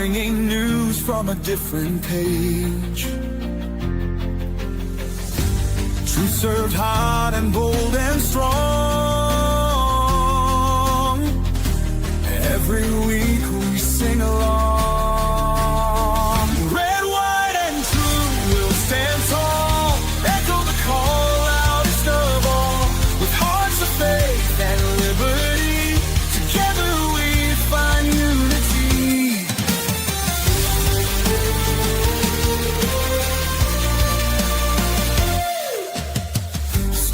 bringing news from a different page. Truth served hot and bold and strong. Every week we sing along. Red, white, and true will stand tall. Echo the call loudest of all. With hearts of faith and liberty, together we find unity.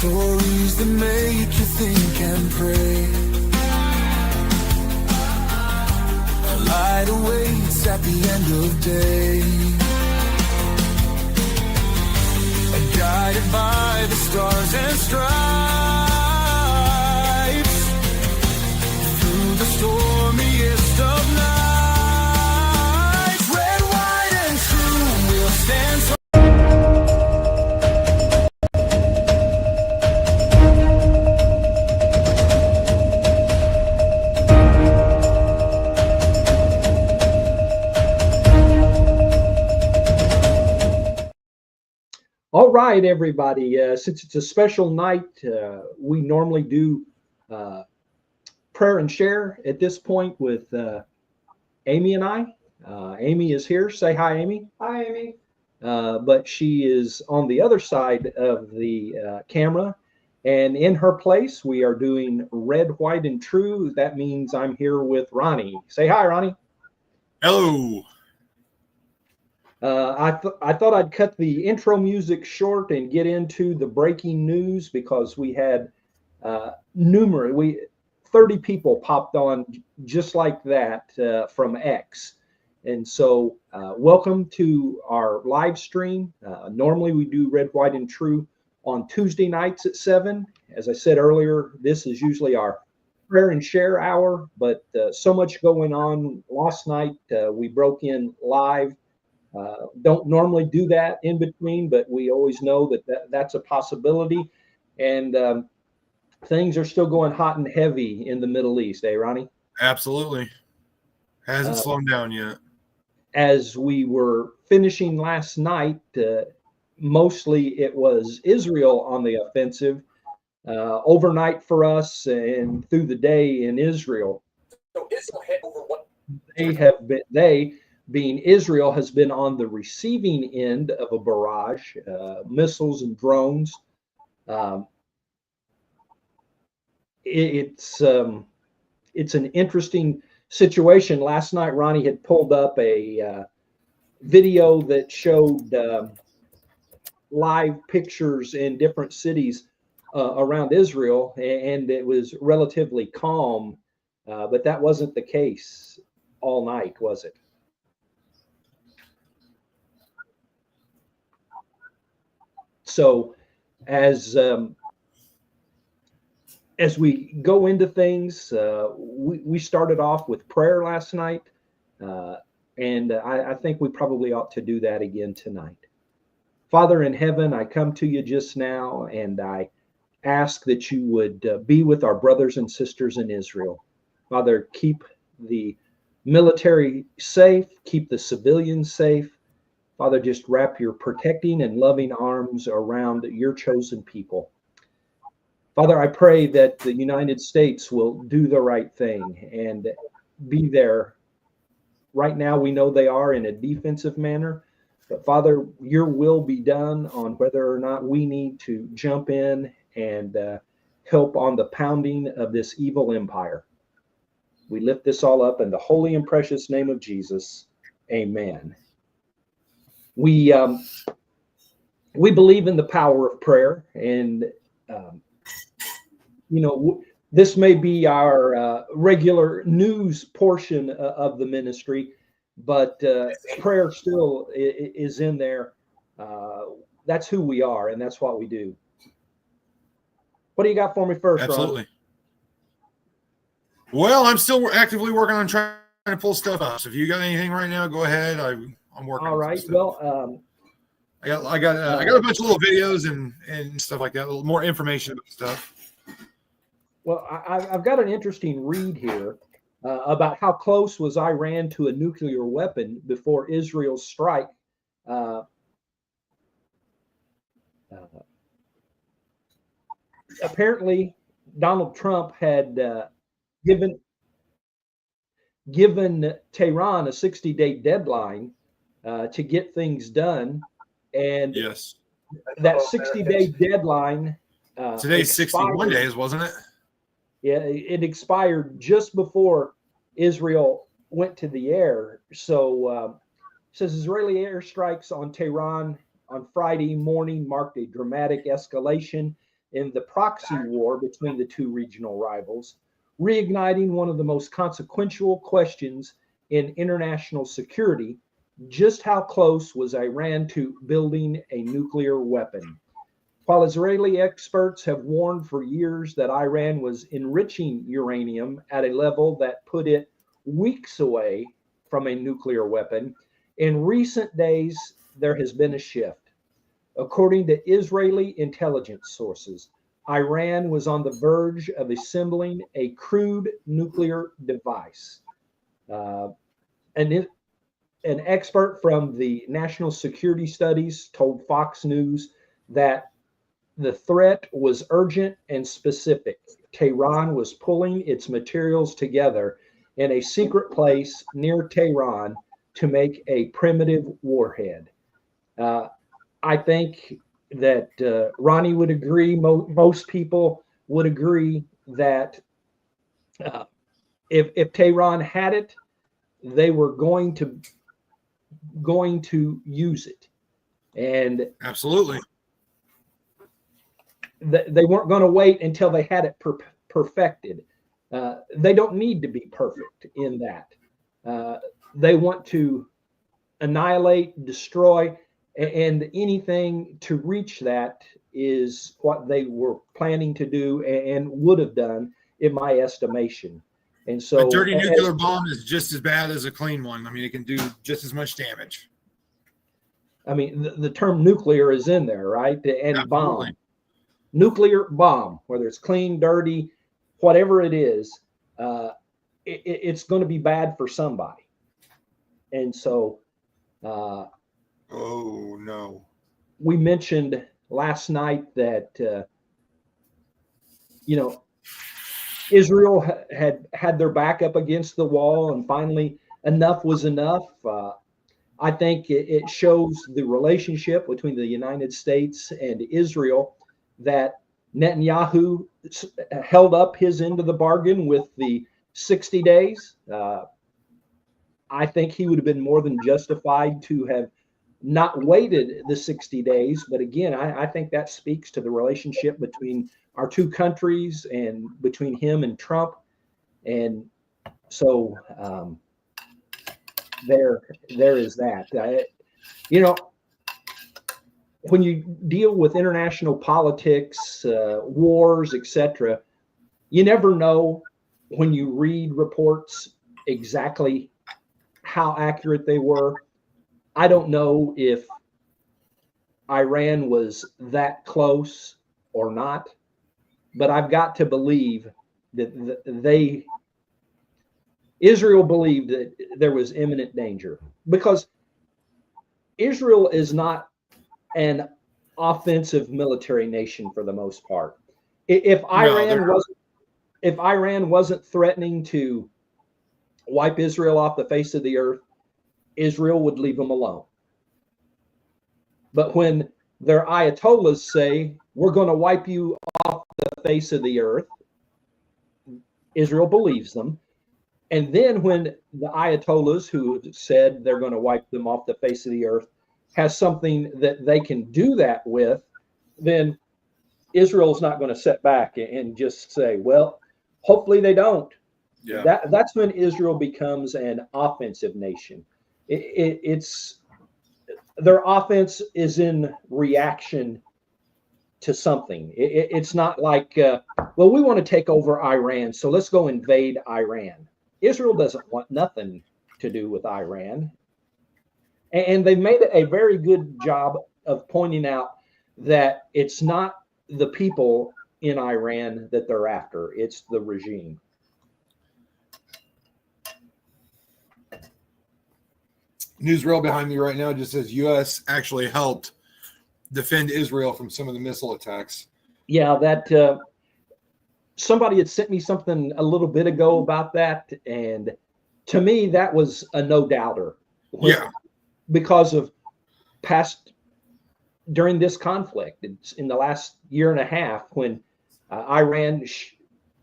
Stories that make you think and pray. A light awaits at the end of day. And guided by the stars and stripes, through the stormiest of nights. Red, white, and true will stand tall. All right, everybody. Since it's a special night, we normally do prayer and share at this point with Amy and I. Amy is here. Say hi, Amy. Hi, Amy. But she is on the other side of the camera. And in her place, we are doing Red, White, and True. That means I'm here with Ronnie. Say hi, Ronnie. Hello. I thought I'd cut the intro music short and get into the breaking news because we had 30 people popped on just like that from X. And so welcome to our live stream. Normally we do Red, White, and True on Tuesday nights at 7. As I said earlier, this is usually our prayer and share hour, but so much going on. Last night we broke in live. Don't normally do that in between, but we always know that's a possibility. And things are still going hot and heavy in the Middle East, eh, Ronnie? Absolutely. Hasn't slowed down yet. As we were finishing last night, mostly it was Israel on the offensive overnight for us and through the day in Israel. So Israel had over what they being Israel has been on the receiving end of a barrage, missiles and drones. It's an interesting situation. Last night, Ronnie had pulled up a video that showed live pictures in different cities around Israel, and it was relatively calm, but that wasn't the case all night, was it? So as we go into things, we started off with prayer last night, and I think we probably ought to do that again tonight. Father in heaven, I come to you just now, and I ask that you would be with our brothers and sisters in Israel. Father, keep the military safe, keep the civilians safe. Father, just wrap your protecting and loving arms around your chosen people. Father, I pray that the United States will do the right thing and be there. Right now, we know they are in a defensive manner, but Father, your will be done on whether or not we need to jump in and help on the pounding of this evil empire. We lift this all up in the holy and precious name of Jesus. Amen. We believe in the power of prayer, and this may be our regular news portion of the ministry, but prayer still is in there. That's who we are, and that's what we do. What do you got for me first, Absolutely. Ron? Well, I'm still actively working on trying to pull stuff up. So if you got anything right now, go ahead. I'm working. All right. Well, I got a bunch of little videos and stuff like that. A little more information about stuff. Well, I've got an interesting read here. about how close was Iran to a nuclear weapon before Israel's strike. Uh, Apparently, Donald Trump had given Tehran a 60-day deadline to get things done, and Yes. that 60-day deadline Today's 61 expired. days, wasn't it? Yeah, it expired just before Israel went to the air. So says Israeli airstrikes on Tehran on Friday morning marked a dramatic escalation in the proxy war between the two regional rivals, reigniting one of the most consequential questions in international security. Just how close was Iran to building a nuclear weapon? While Israeli experts have warned for years that Iran was enriching uranium at a level that put it weeks away from a nuclear weapon, in recent days there has been a shift. According to Israeli intelligence sources, Iran was on the verge of assembling a crude nuclear device. Uh, an, an expert from the National Security Studies told Fox News that the threat was urgent and specific. Tehran was pulling its materials together in a secret place near Tehran to make a primitive warhead. Uh, I think that Ronnie would agree, most people would agree that uh, if Tehran had it, they were going to use it. And Absolutely. They weren't going to wait until they had it perfected. They don't need to be perfect in that. They want to annihilate, destroy, and anything to reach that is what they were planning to do and would have done, in my estimation. And so, A dirty nuclear bomb is just as bad as a clean one. I mean, it can do just as much damage. I mean, the term nuclear is in there, right? And Absolutely. bomb. Nuclear bomb, whether it's clean, dirty, whatever it is, it's going to be bad for somebody. And so, oh no, we mentioned last night that Israel had their back up against the wall, and finally enough was enough. I think it shows the relationship between the United States and Israel, that Netanyahu held up his end of the bargain with the 60 days. I think he would have been more than justified to have not waited the 60 days. But again, I think that speaks to the relationship between our two countries and between him and Trump. And so there is that. When you deal with international politics, wars, etc., you never know when you read reports exactly how accurate they were. I don't know if Iran was that close or not, but I've got to believe that Israel believed that there was imminent danger, because Israel is not an offensive military nation for the most part. If Iran wasn't threatening to wipe Israel off the face of the earth, Israel would leave them alone. But when their ayatollahs say, we're going to wipe you off the face of the earth, Israel believes them. And then when the ayatollahs who said they're going to wipe them off the face of the earth has something that they can do that with, then Israel's not going to sit back and just say, well, hopefully they don't. Yeah. That's when Israel becomes an offensive nation. It's their offense is in reaction to something. It's not like, well, we want to take over Iran, so let's go invade Iran. Israel doesn't want nothing to do with Iran. And they made a very good job of pointing out that it's not the people in Iran that they're after, it's the regime. Newsreel behind me right now just says U.S. actually helped defend Israel from some of the missile attacks. Yeah, that somebody had sent me something a little bit ago about that, and to me that was a no doubter. Yeah, because of past during this conflict in the last year and a half when Iran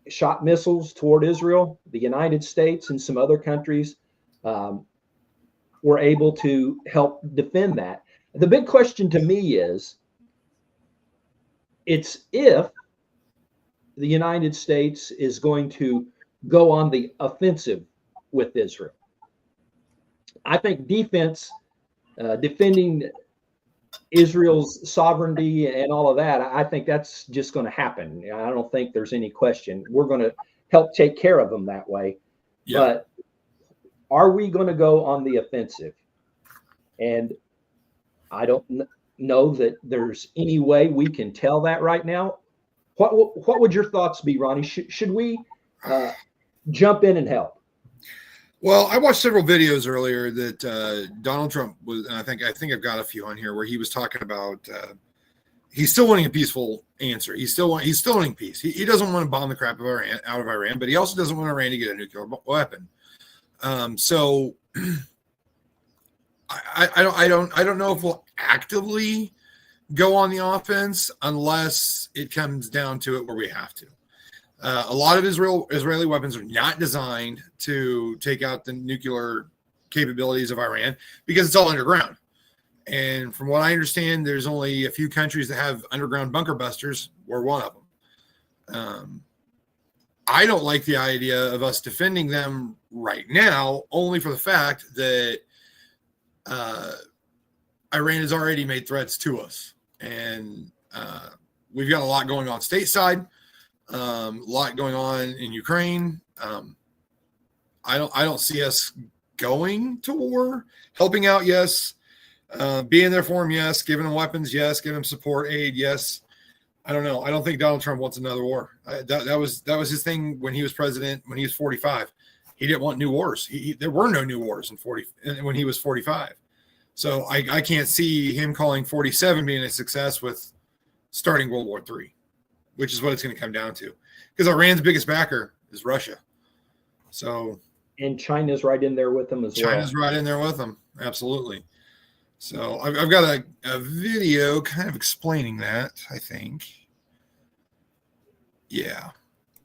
shot missiles toward Israel, the United States and some other countries were able to help defend that. The big question to me is, it's if the United States is going to go on the offensive with Israel. I think defense, defending Israel's sovereignty and all of that, I think that's just going to happen. I don't think there's any question. We're going to help take care of them that way. yeah. But are we going to go on the offensive? And I don't know that there's any way we can tell that right now. What would your thoughts be, Ronnie? Should we jump in and help? Well, I watched several videos earlier that Donald Trump was, and I think I've got a few on here where he was talking about he's still wanting a peaceful answer. He's still wanting peace. He doesn't want to bomb the crap out of Iran, but he also doesn't want Iran to get a nuclear weapon. So I don't know if we'll actively go on the offense unless it comes down to it where we have to. A lot of Israeli weapons are not designed to take out the nuclear capabilities of Iran because it's all underground. And from what I understand, there's only a few countries that have underground bunker busters. We're one of them. I don't like the idea of us defending them right now, only for the fact that Iran has already made threats to us. And we've got a lot going on stateside. A lot going on in Ukraine. I don't see us going to war. Helping out, yes. Being there for him, yes. Giving him weapons, yes. Giving him support, aid, yes. I don't know. I don't think Donald Trump wants another war. That was his thing when he was president. When he was 45, he didn't want new wars. There were no new wars when he was 45. So I can't see him calling 47 being a success with starting World War III. Which is what it's going to come down to, because Iran's biggest backer is Russia. So, and China's right in there with them as well. China's right in there with them, absolutely. So I've got a video kind of explaining that. I think, yeah.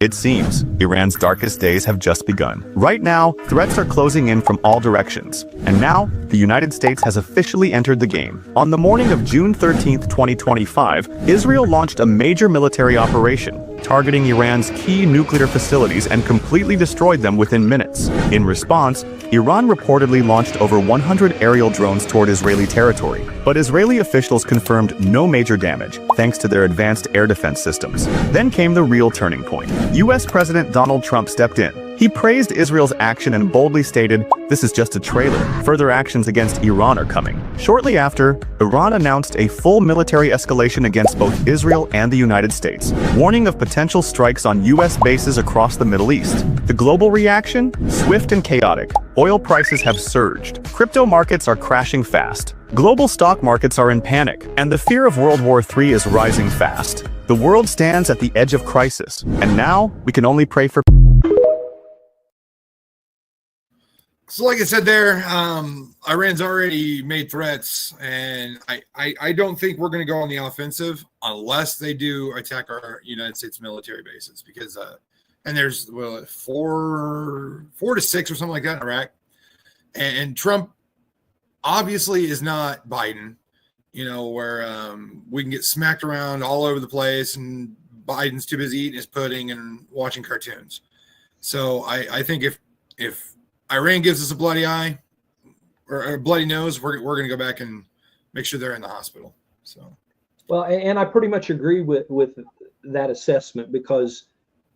It seems Iran's darkest days have just begun. Right now, threats are closing in from all directions. And now, the United States has officially entered the game. On the morning of June 13, 2025, Israel launched a major military operation, targeting Iran's key nuclear facilities and completely destroyed them within minutes. In response, Iran reportedly launched over 100 aerial drones toward Israeli territory, but Israeli officials confirmed no major damage, thanks to their advanced air defense systems. Then came the real turning point. U.S. President Donald Trump stepped in. He praised Israel's action and boldly stated, "This is just a trailer. Further actions against Iran are coming." Shortly after, Iran announced a full military escalation against both Israel and the United States, warning of potential strikes on U.S. bases across the Middle East. The global reaction? Swift and chaotic. Oil prices have surged. Crypto markets are crashing fast. Global stock markets are in panic, and the fear of World War III is rising fast. The world stands at the edge of crisis, and now we can only pray for. So like I said there, Iran's already made threats, and I don't think we're going to go on the offensive unless they do attack our United States military bases, because and there's 4 to 6 or something like that in Iraq, and Trump obviously is not Biden, where we can get smacked around all over the place, and Biden's too busy eating his pudding and watching cartoons. So I think if Iran gives us a bloody eye or a bloody nose, we're going to go back and make sure they're in the hospital. So, well, and I pretty much agree with that assessment, because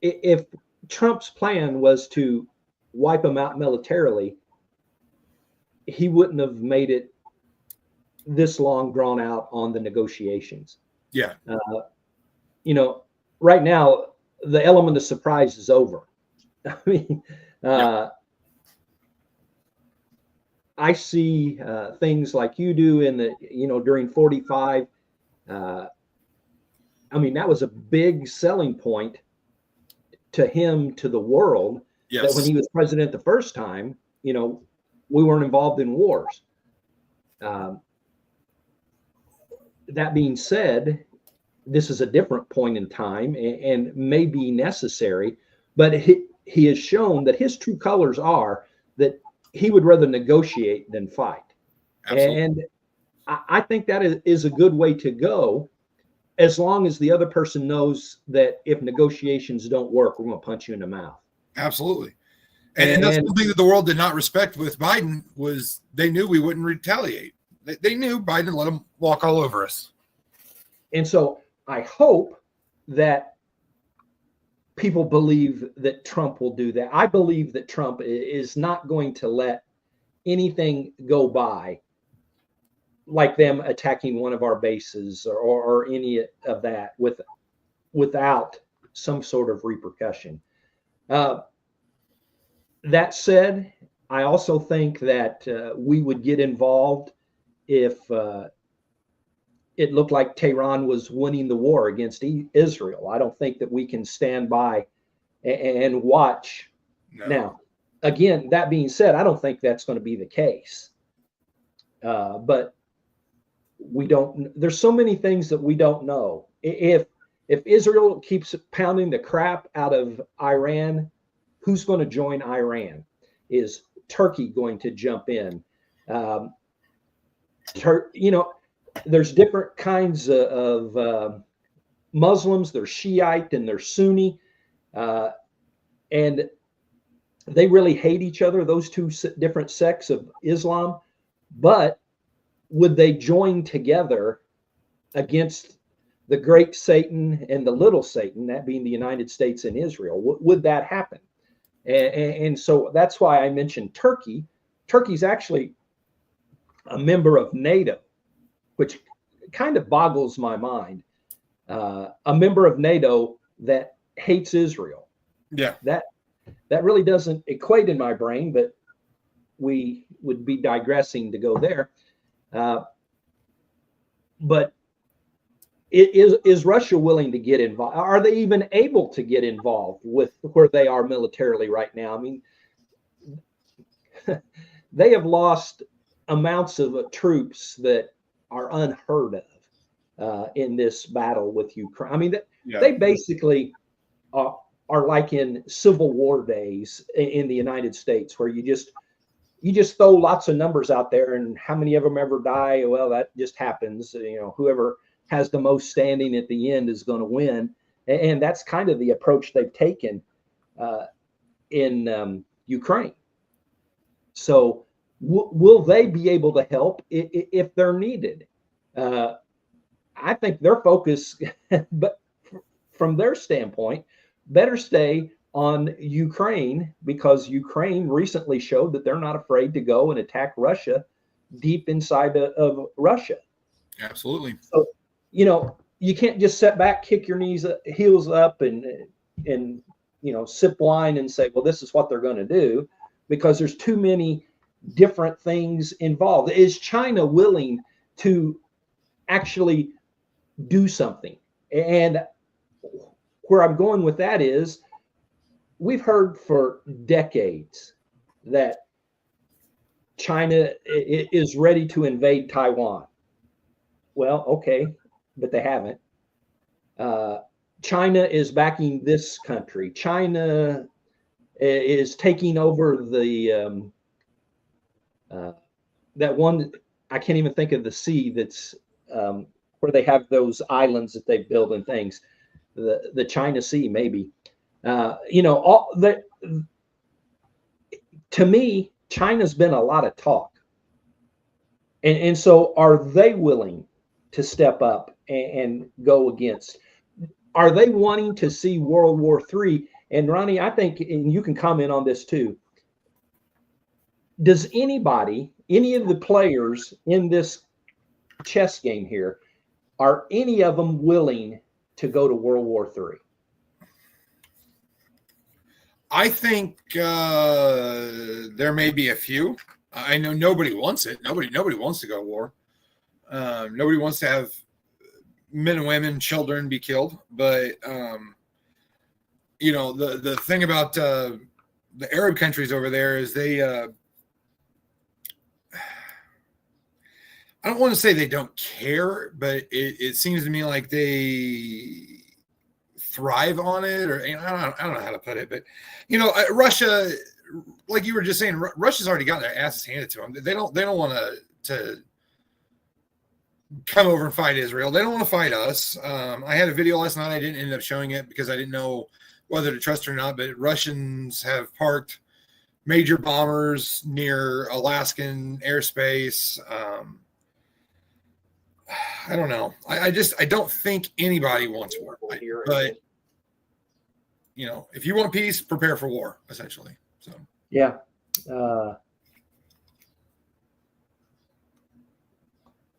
if Trump's plan was to wipe them out militarily, he wouldn't have made it this long drawn out on the negotiations. Yeah. Right now, the element of surprise is over. I mean, I see things like you do in the, during 45. I mean, that was a big selling point to him, to the world, that when Yes. he was president the first time, we weren't involved in wars. Um, that being said, this is a different point in time and may be necessary, but he has shown that his true colors are that he would rather negotiate than fight. Absolutely. And I think that is a good way to go, as long as the other person knows that if negotiations don't work, we're going to punch you in the mouth. Absolutely. And that's something that the world did not respect with Biden, was they knew we wouldn't retaliate. They knew Biden let them walk all over us. And so I hope that people believe that Trump will do that. I believe that Trump is not going to let anything go by, like them attacking one of our bases or any of that, without some sort of repercussion. That said, I also think that we would get involved if it looked like Tehran was winning the war against Israel. I don't think that we can stand by and watch. No. Now, again, that being said, I don't think that's going to be the case. But we don't. There's so many things that we don't know. If Israel keeps pounding the crap out of Iran, who's going to join Iran? Is Turkey going to jump in? There's different kinds of Muslims. There's Shiite and there's Sunni, and they really hate each other, those two different sects of Islam. But would they join together against the great Satan and the little Satan, that being the United States and Israel? Would that happen? And so that's why I mentioned Turkey. Turkey's actually a member of NATO, which kind of boggles my mind. A member of NATO that hates Israel. Yeah. That really doesn't equate in my brain, but we would be digressing to go there. But is Russia willing to get involved? Are they even able to get involved with where they are militarily right now? I mean, they have lost amounts of troops that are unheard of in this battle with Ukraine. I mean, they basically are like in Civil War days in the United States, where you just throw lots of numbers out there, and how many of them ever die? Well, that just happens. Whoever has the most standing at the end is going to win, and that's kind of the approach they've taken in Ukraine. So, will they be able to help if they're needed? I think their focus, but from their standpoint, better stay on Ukraine, because Ukraine recently showed that they're not afraid to go and attack Russia deep inside of Russia. Absolutely. So, you can't just sit back, kick your heels up and sip wine and say, well, this is what they're going to do, because there's too many different things involved. Is China willing to actually do something? And where I'm going with that is, we've heard for decades that China is ready to invade Taiwan. Well, okay, but they haven't. China is backing this country. China is taking over the that one, I can't even think of the sea that's where they have those islands that they build and things. The China Sea, maybe. To me, China's been a lot of talk. And so are they willing to step up and go against? Are they wanting to see World War III? And Ronnie, I think, and you can comment on this too, does any of the players in this chess game here, are any of them willing to go to World War III? I think there may be a few. I know nobody wants it. Nobody wants to go to war. Nobody wants to have men and women, children be killed. But the thing about the Arab countries over there is they I don't want to say they don't care, but it seems to me like they thrive on it, or I don't know how to put it, but Russia, like you were just saying, Russia's already got their asses handed to them. They don't want to come over and fight Israel. They don't want to fight us. I had a video last night. I didn't end up showing it because I didn't know whether to trust or not, but Russians have parked major bombers near Alaskan airspace. I don't know. I don't think anybody wants war, but if you want peace, prepare for war, essentially. So yeah.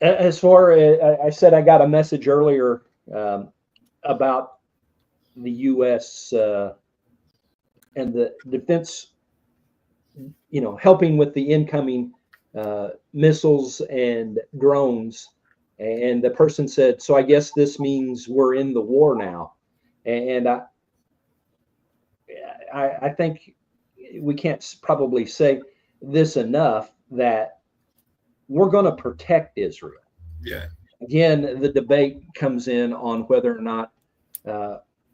As far as I said, I got a message earlier about the U.S. And the defense, helping with the incoming missiles and drones. And the person said, so I guess this means we're in the war now. And I think we can't probably say this enough, that we're going to protect Israel. Yeah. Again, the debate comes in on whether or not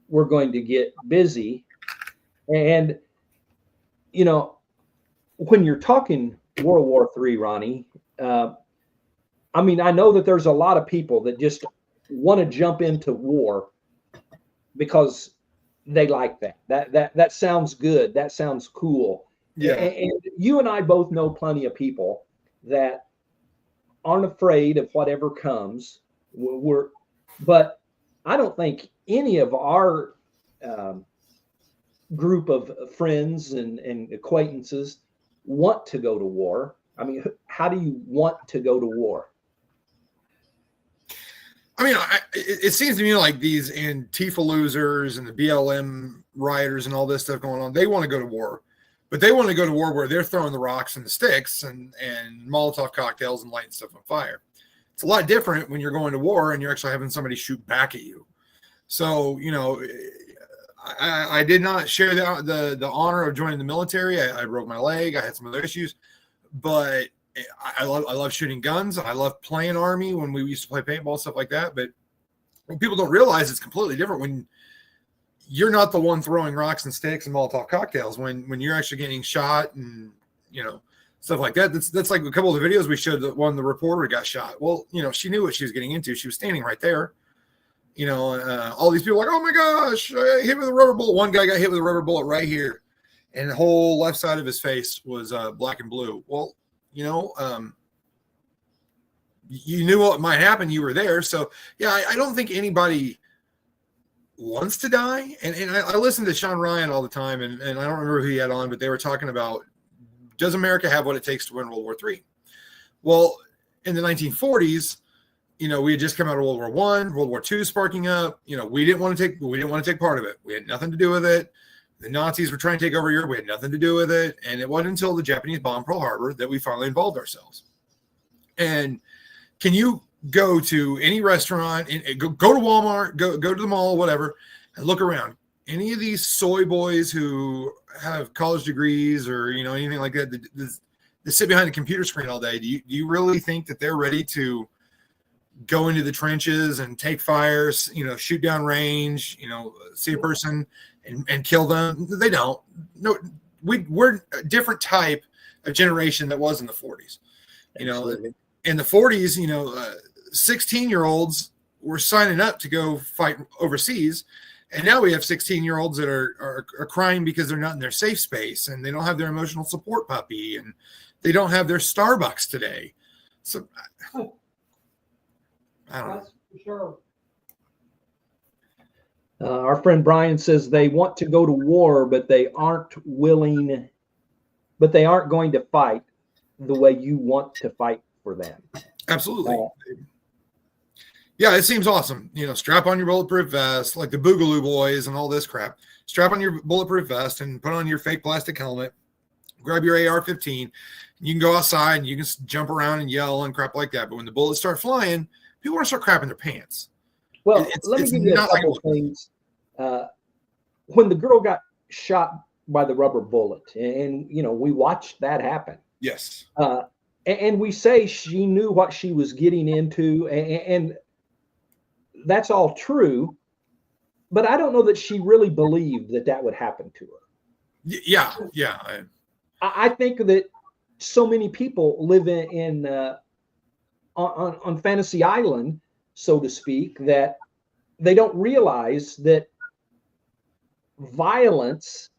we're going to get busy. And, when you're talking World War III, Ronnie, I know that there's a lot of people that just want to jump into war because they like that. That sounds good. That sounds cool. Yeah. And you and I both know plenty of people that aren't afraid of whatever comes. But I don't think any of our group of friends and acquaintances want to go to war. How do you want to go to war? It seems to me like these Antifa losers and the BLM rioters and all this stuff going on, they want to go to war, but they want to go to war where they're throwing the rocks and the sticks and Molotov cocktails and lighting stuff on fire. It's a lot different when you're going to war and you're actually having somebody shoot back at you. So, I did not share the honor of joining the military. I broke my leg. I had some other issues, but I love shooting guns. I love playing Army when we used to play paintball, stuff like that. But what people don't realize, it's completely different when you're not the one throwing rocks and sticks and Molotov cocktails. When you're actually getting shot and stuff like that. That's like a couple of the videos we showed. That one, the reporter got shot. Well, she knew what she was getting into. She was standing right there. All these people are like, oh my gosh, I hit with a rubber bullet. One guy got hit with a rubber bullet right here, and the whole left side of his face was black and blue. Well, you knew what might happen. You were there. So yeah, I don't think anybody wants to die. And I listen to Sean Ryan all the time, and I don't remember who he had on, but they were talking about, does America have what it takes to win World War III? Well, in the 1940s, we had just come out of World War I, World War II sparking up. We didn't want to take part of it. We had nothing to do with it. The Nazis were trying to take over Europe. We had nothing to do with it. And it wasn't until the Japanese bombed Pearl Harbor that we finally involved ourselves. And can you go to any restaurant, and go to Walmart, go to the mall, whatever, and look around? Any of these soy boys who have college degrees or, anything like that, that sit behind a computer screen all day, do you really think that they're ready to go into the trenches and take fires, shoot down range, see a person and kill them? They don't. No, we're a different type of generation that was in the 40s. Absolutely. In the 40s, 16-year-olds were signing up to go fight overseas. And now we have 16-year-olds that are crying because they're not in their safe space, and they don't have their emotional support puppy, and they don't have their Starbucks today. So I don't know. That's for sure. Our friend Brian says they want to go to war, but they aren't willing, but they aren't going to fight the way you want to fight for them. Absolutely. Yeah, it seems awesome. Strap on your bulletproof vest, like the Boogaloo Boys and all this crap. Strap on your bulletproof vest and put on your fake plastic helmet. grab your AR-15. You can go outside and you can jump around and yell and crap like that. But when the bullets start flying, people want to start crapping their pants. Well, let me give you a couple of things. When the girl got shot by the rubber bullet, and we watched that happen. Yes. And we say she knew what she was getting into, and that's all true. But I don't know that she really believed that would happen to her. Yeah. I think that so many people live on Fantasy Island, so to speak, that they don't realize that violence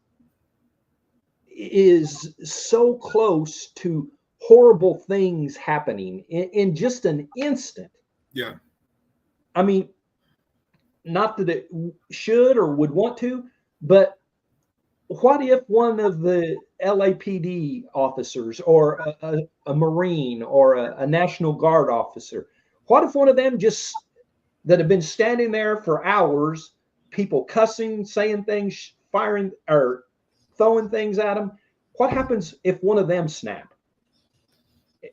is so close to horrible things happening in just an instant. Yeah. I mean, not that it should or would want to, but what if one of the LAPD officers or a Marine or a National Guard officer, what if one of them that have been standing there for hours, people cussing, saying things, firing or throwing things at them, what happens if one of them snap?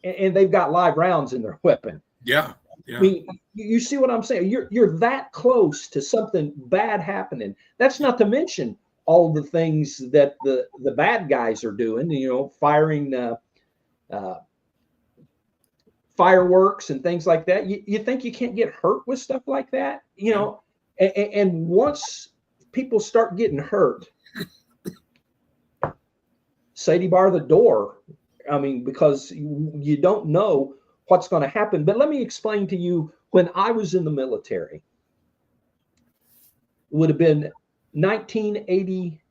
And they've got live rounds in their weapon. Yeah. I mean, you see what I'm saying? You're that close to something bad happening. That's not to mention all the things that the bad guys are doing, firing fireworks and things like that. You think you can't get hurt with stuff like that? And once people start getting hurt, Sadie, bar the door. I mean, because you don't know what's going to happen. But let me explain to you, when I was in the military, it would have been 1980,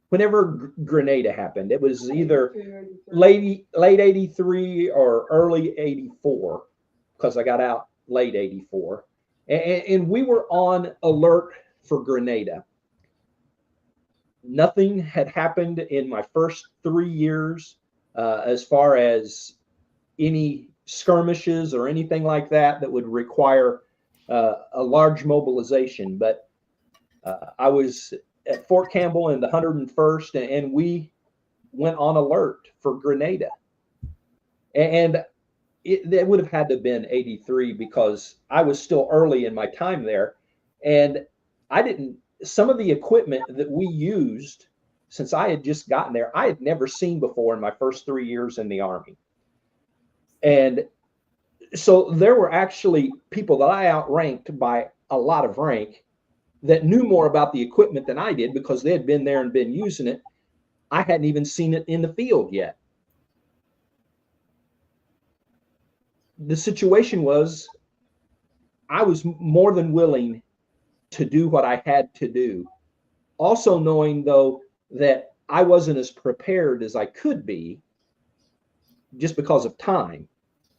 whenever Grenada happened. It was either late 83 or early 84, because I got out late 84. And we were on alert for Grenada. Nothing had happened in my first 3 years as far as any skirmishes or anything like that would require a large mobilization. But I was at Fort Campbell in the 101st, and we went on alert for Grenada. And it would have had to have been 83, because I was still early in my time there. And some of the equipment that we used, since I had just gotten there, I had never seen before in my first 3 years in the Army. And so there were actually people that I outranked by a lot of rank that knew more about the equipment than I did, because they had been there and been using it. I hadn't even seen it in the field yet. The situation was, I was more than willing to do what I had to do. Also knowing, though, that I wasn't as prepared as I could be, just because of time.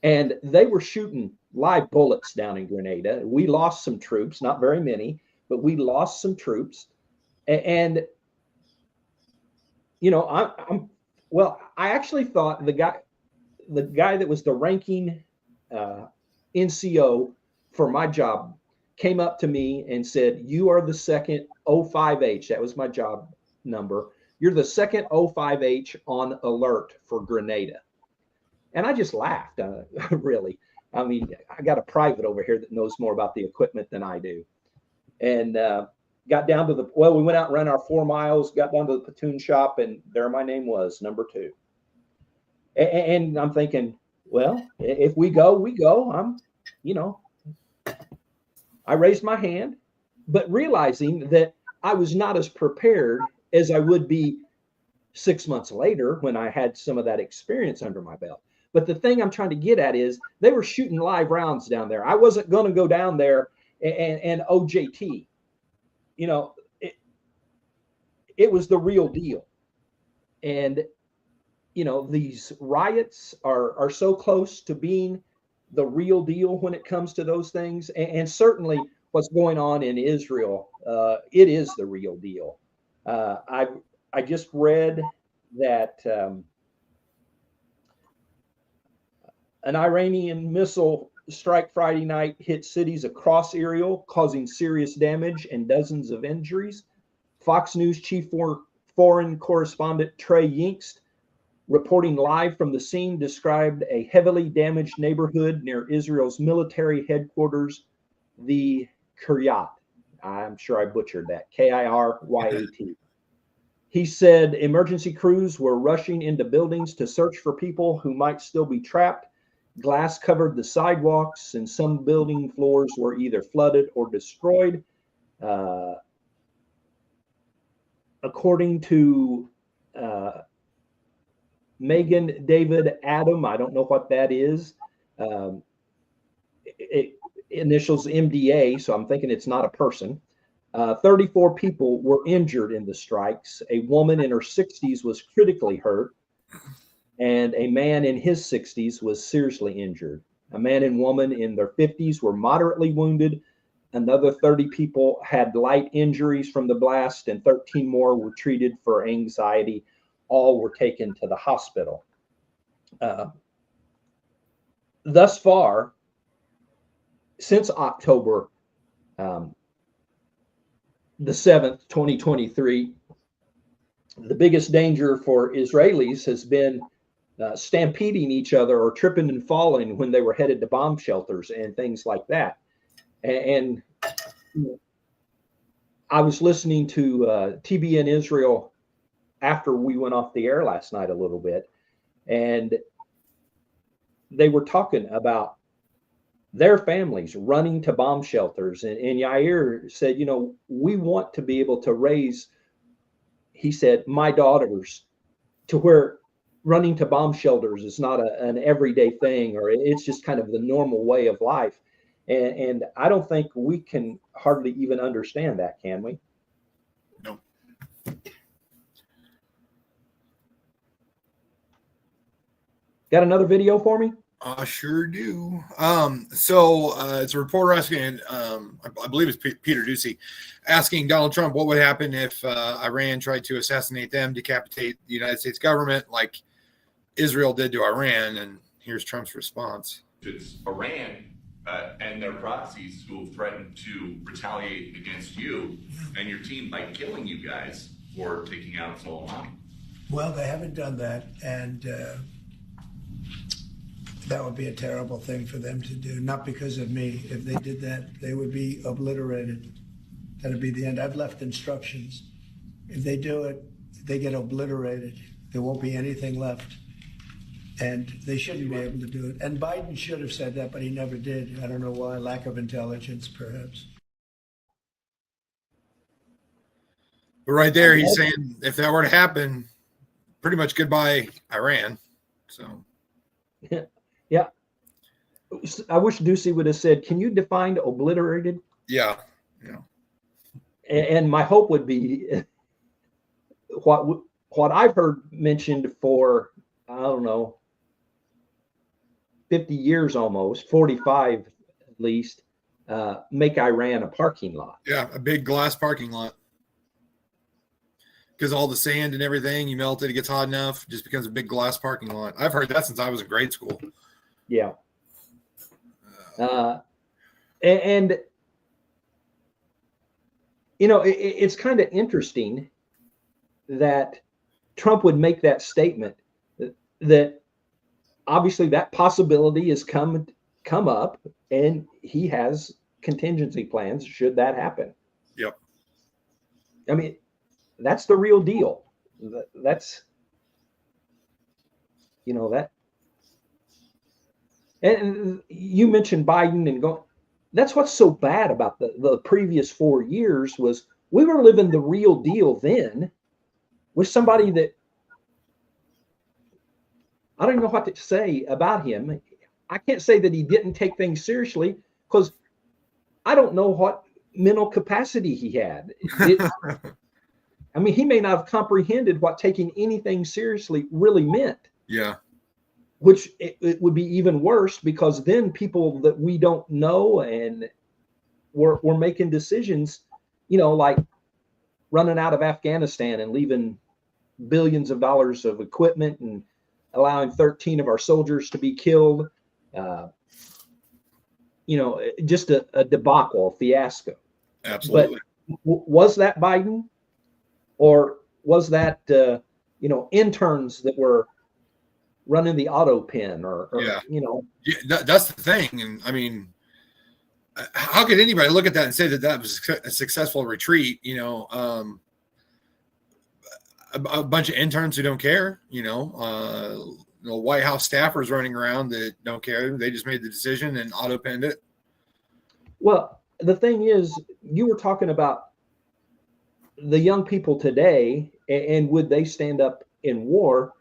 And they were shooting live bullets down in Grenada. We lost some troops, not very many, but we lost some troops. And I actually thought the guy that was the ranking NCO for my job came up to me and said, "You are the second 05H." That was my job number. "You're the second 05H on alert for Grenada." And I just laughed, really. I mean, I got a private over here that knows more about the equipment than I do. And got down to we went out and ran our 4 miles, got down to the platoon shop, and there my name was, number 2. And I'm thinking, well, if we go, we go. I raised my hand, but realizing that I was not as prepared as I would be 6 months later when I had some of that experience under my belt. But the thing I'm trying to get at is they were shooting live rounds down there. I wasn't going to go down there and OJT. It was the real deal. And, these riots are so close to being the real deal when it comes to those things. And certainly what's going on in Israel, it is the real deal. I just read that an Iranian missile strike Friday night hit cities across Israel, causing serious damage and dozens of injuries. Fox News chief foreign correspondent Trey Yinkst, reporting live from the scene, described a heavily damaged neighborhood near Israel's military headquarters, the Kiryat. I'm sure I butchered that. Kiryat. He said emergency crews were rushing into buildings to search for people who might still be trapped. Glass covered the sidewalks, and some building floors were either flooded or destroyed. According to Megan David Adam, I don't know what that is. Initials MDA, so I'm thinking it's not a person. 34 people were injured in the strikes. A woman in her 60s was critically hurt, and a man in his 60s was seriously injured. A man and woman in their 50s were moderately wounded. Another 30 people had light injuries from the blast, and 13 more were treated for anxiety. All were taken to the hospital. Thus far, since October the 7th, 2023, the biggest danger for Israelis has been stampeding each other or tripping and falling when they were headed to bomb shelters and things like that. And I was listening to TBN Israel after we went off the air last night a little bit, and they were talking about their families running to bomb shelters. And Yair said, we want to be able to raise, he said, my daughters to where running to bomb shelters is not an everyday thing, or it's just kind of the normal way of life. And I don't think we can hardly even understand that, can we? No. Got another video for me? I sure do. So it's a reporter asking, I believe it's Peter Ducey, asking Donald Trump what would happen if Iran tried to assassinate them, decapitate the United States government like Israel did to Iran. And here's Trump's response. It's Iran and their proxies who have threatened to retaliate against you and your team by killing you guys for taking out Soleimani. Well, they haven't done that, and that would be a terrible thing for them to do, not because of me. If they did that, they would be obliterated. That'd be the end. I've left instructions. If they do it, they get obliterated. There won't be anything left. And they shouldn't be able to do it. And Biden should have said that, but he never did. I don't know why. Lack of intelligence, perhaps. But right there, he's saying if that were to happen, pretty much goodbye, Iran. So, yeah. I wish Ducey would have said, "Can you define obliterated?" Yeah. And my hope would be what I've heard mentioned for, I don't know, 50 years almost, 45 at least, make Iran a parking lot. Yeah, a big glass parking lot. Because all the sand and everything, you melt it, it gets hot enough, it just becomes a big glass parking lot. I've heard that since I was in grade school. Yeah. And it's kind of interesting that Trump would make that statement, that obviously that possibility has come up, and he has contingency plans should that happen. Yep. I mean, that's the real deal. That's, that. And you mentioned Biden and going. That's what's so bad about the previous 4 years was we were living the real deal then with somebody that I don't even know what to say about him. I can't say that he didn't take things seriously because I don't know what mental capacity he had. I mean, he may not have comprehended what taking anything seriously really meant. Yeah. Which it would be even worse because then people that we don't know and we're making decisions, like running out of Afghanistan and leaving billions of dollars of equipment and allowing 13 of our soldiers to be killed. Just a debacle, a fiasco. Absolutely. But was that Biden, or was that interns that were running the auto pen or Yeah, that's the thing. And I mean, how could anybody look at that and say that that was a successful retreat? A bunch of interns who don't care, White House staffers running around that don't care. They just made the decision and auto penned it. Well, the thing is, you were talking about the young people today, and would they stand up in war?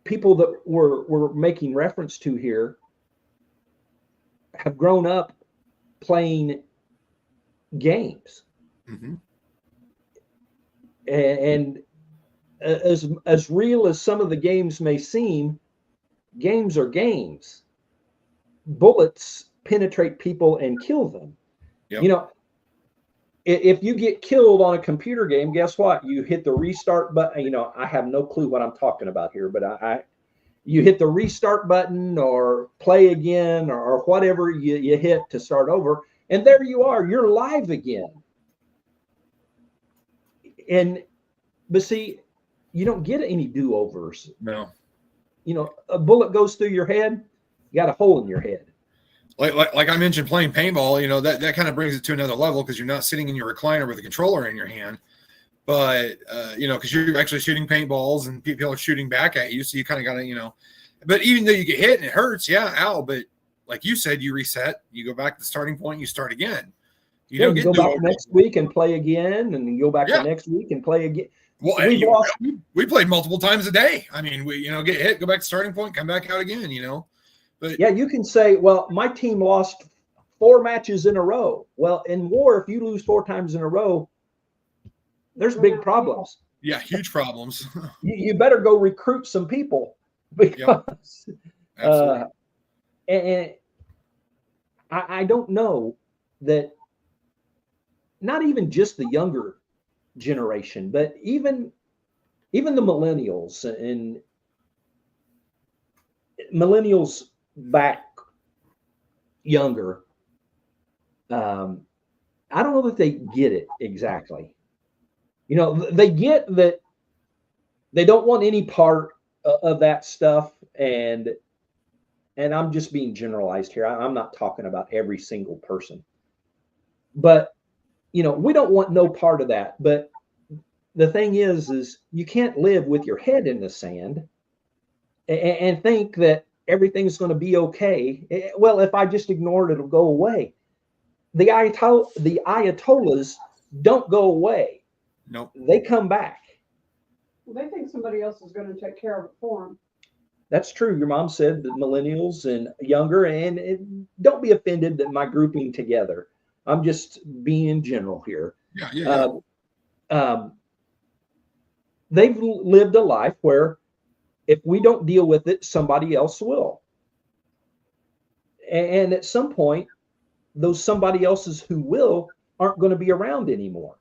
People that we're making reference to here have grown up playing games. Mm-hmm. And as real as some of the games may seem, games are games. Bullets penetrate people and kill them. Yep. If you get killed on a computer game, guess what? You hit the restart button. I have no clue what I'm talking about here, but you hit the restart button or play again or whatever you hit to start over, and there you are. You're live again. But see, you don't get any do-overs. No. A bullet goes through your head, you got a hole in your head. Like I mentioned, playing paintball, that kind of brings it to another level because you're not sitting in your recliner with a controller in your hand, but because you're actually shooting paintballs and people are shooting back at you, so you kind of got to, but even though you get hit and it hurts, ow, but like you said, you reset, you go back to the starting point, you start again. You don't go back next week and play again, and you go back the next week and play again. Well, we played multiple times a day. I mean, we get hit, go back to starting point, come back out again. But yeah, you can say, well, my team lost 4 matches in a row. Well, in war, if you lose 4 times in a row, there's big problems. Yeah, huge problems. You better go recruit some people because, and I don't know that. Not even just the younger generation, but even the millennials and millennials back younger. I don't know that they get it exactly. They get that they don't want any part of that stuff, and I'm just being generalized here. I'm not talking about every single person, but we don't want no part of that. But the thing is you can't live with your head in the sand and think that everything's going to be okay. Well, if I just ignore it, it'll go away. The Ayatollahs don't go away. Nope. They come back. Well, they think somebody else is going to take care of it for them. That's true. Your mom said that millennials and younger, and don't be offended that my grouping together. I'm just being general here. Yeah. They've lived a life where if we don't deal with it, somebody else will. And at some point, those somebody else's who will aren't going to be around anymore.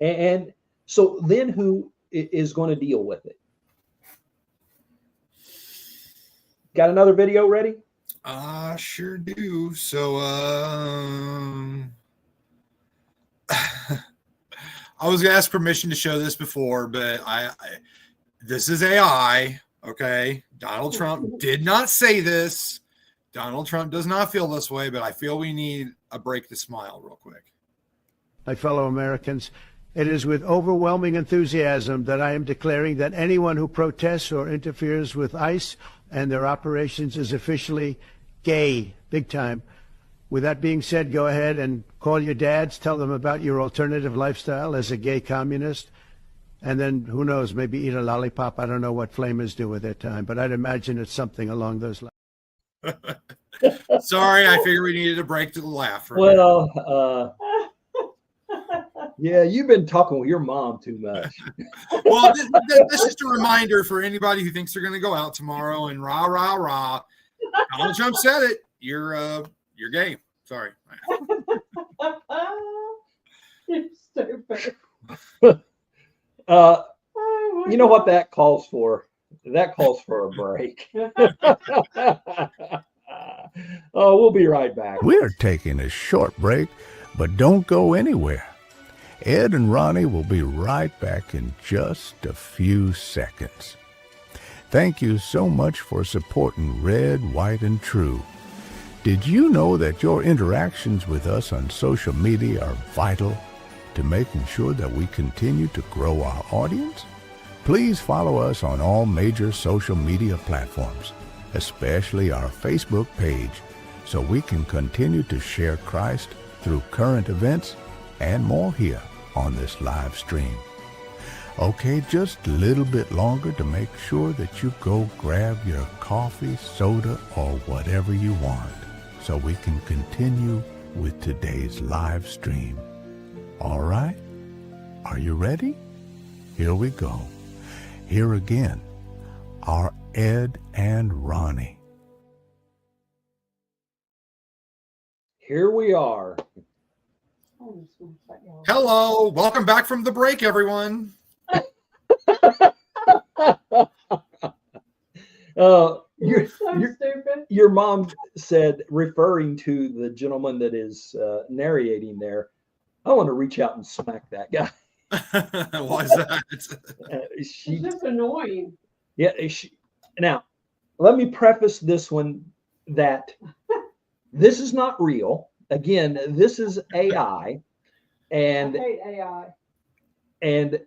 And so then who is going to deal with it? Got another video ready? I sure do. So I was gonna ask permission to show this before, but this is AI. Okay, Donald Trump did not say this. Donald Trump does not feel this way, but I feel we need a break to smile real quick. My fellow Americans, it is with overwhelming enthusiasm that I am declaring that anyone who protests or interferes with ICE and their operations is officially gay, big time. With that being said, go ahead and call your dads, tell them about your alternative lifestyle as a gay communist, and then who knows, maybe eat a lollipop. I don't know what flamers do with their time, but I'd imagine it's something along those lines. Sorry, I figured we needed a break to laugh. Well, yeah, you've been talking with your mom too much. Well, this is just a reminder for anybody who thinks they're going to go out tomorrow and rah, rah, rah. Donald Trump said it. You're gay. Sorry. You're stupid. You know what that calls for? That calls for a break. Oh, we'll be right back. We're taking a short break, but don't go anywhere. Ed and Ronnie will be right back in just a few seconds. Thank you so much for supporting Red, White, and True. Did you know that your interactions with us on social media are vital to making sure that we continue to grow our audience? Please follow us on all major social media platforms, especially our Facebook page, so we can continue to share Christ through current events and more here on this live stream. Okay, just a little bit longer to make sure that you go grab your coffee, soda, or whatever you want, so we can continue with today's live stream. All right? Are you ready? Here we go. Here again, our Ed and Ronnie. Here we are. Hello, welcome back from the break, everyone. You're So stupid. Your mom said, referring to the gentleman that is narrating there, I want to reach out and smack that guy. Why is that? It's just annoying. Yeah. Now, let me preface this one that this is not real. Again, this is AI, and I hate AI. and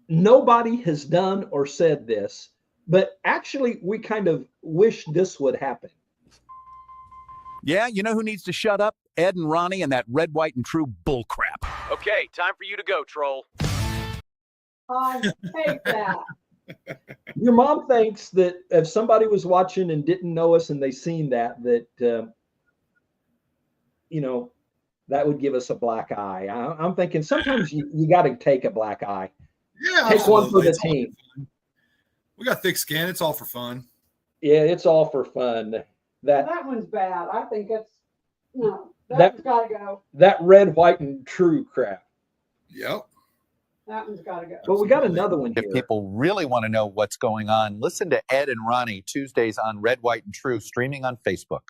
nobody has done or said this, but actually, we kind of wish this would happen. Yeah, you know who needs to shut up? Ed and Ronnie and that red, white, and true bullcrap. Okay, time for you to go, troll. I hate that. Your mom thinks that if somebody was watching and didn't know us and they seen that that would give us a black eye. I'm thinking sometimes you got to take a black eye. Yeah, Take one for absolutely. the team. We got thick skin. It's all for fun. Yeah, it's all for fun. That one's bad. I think it's no. That- That one's got to go. That red, white, and true crap. Yep. That one's got to go. But we got another one If here. people really want to know what's going on, listen to Ed and Ronnie Tuesdays on Red, White, and True, streaming on Facebook.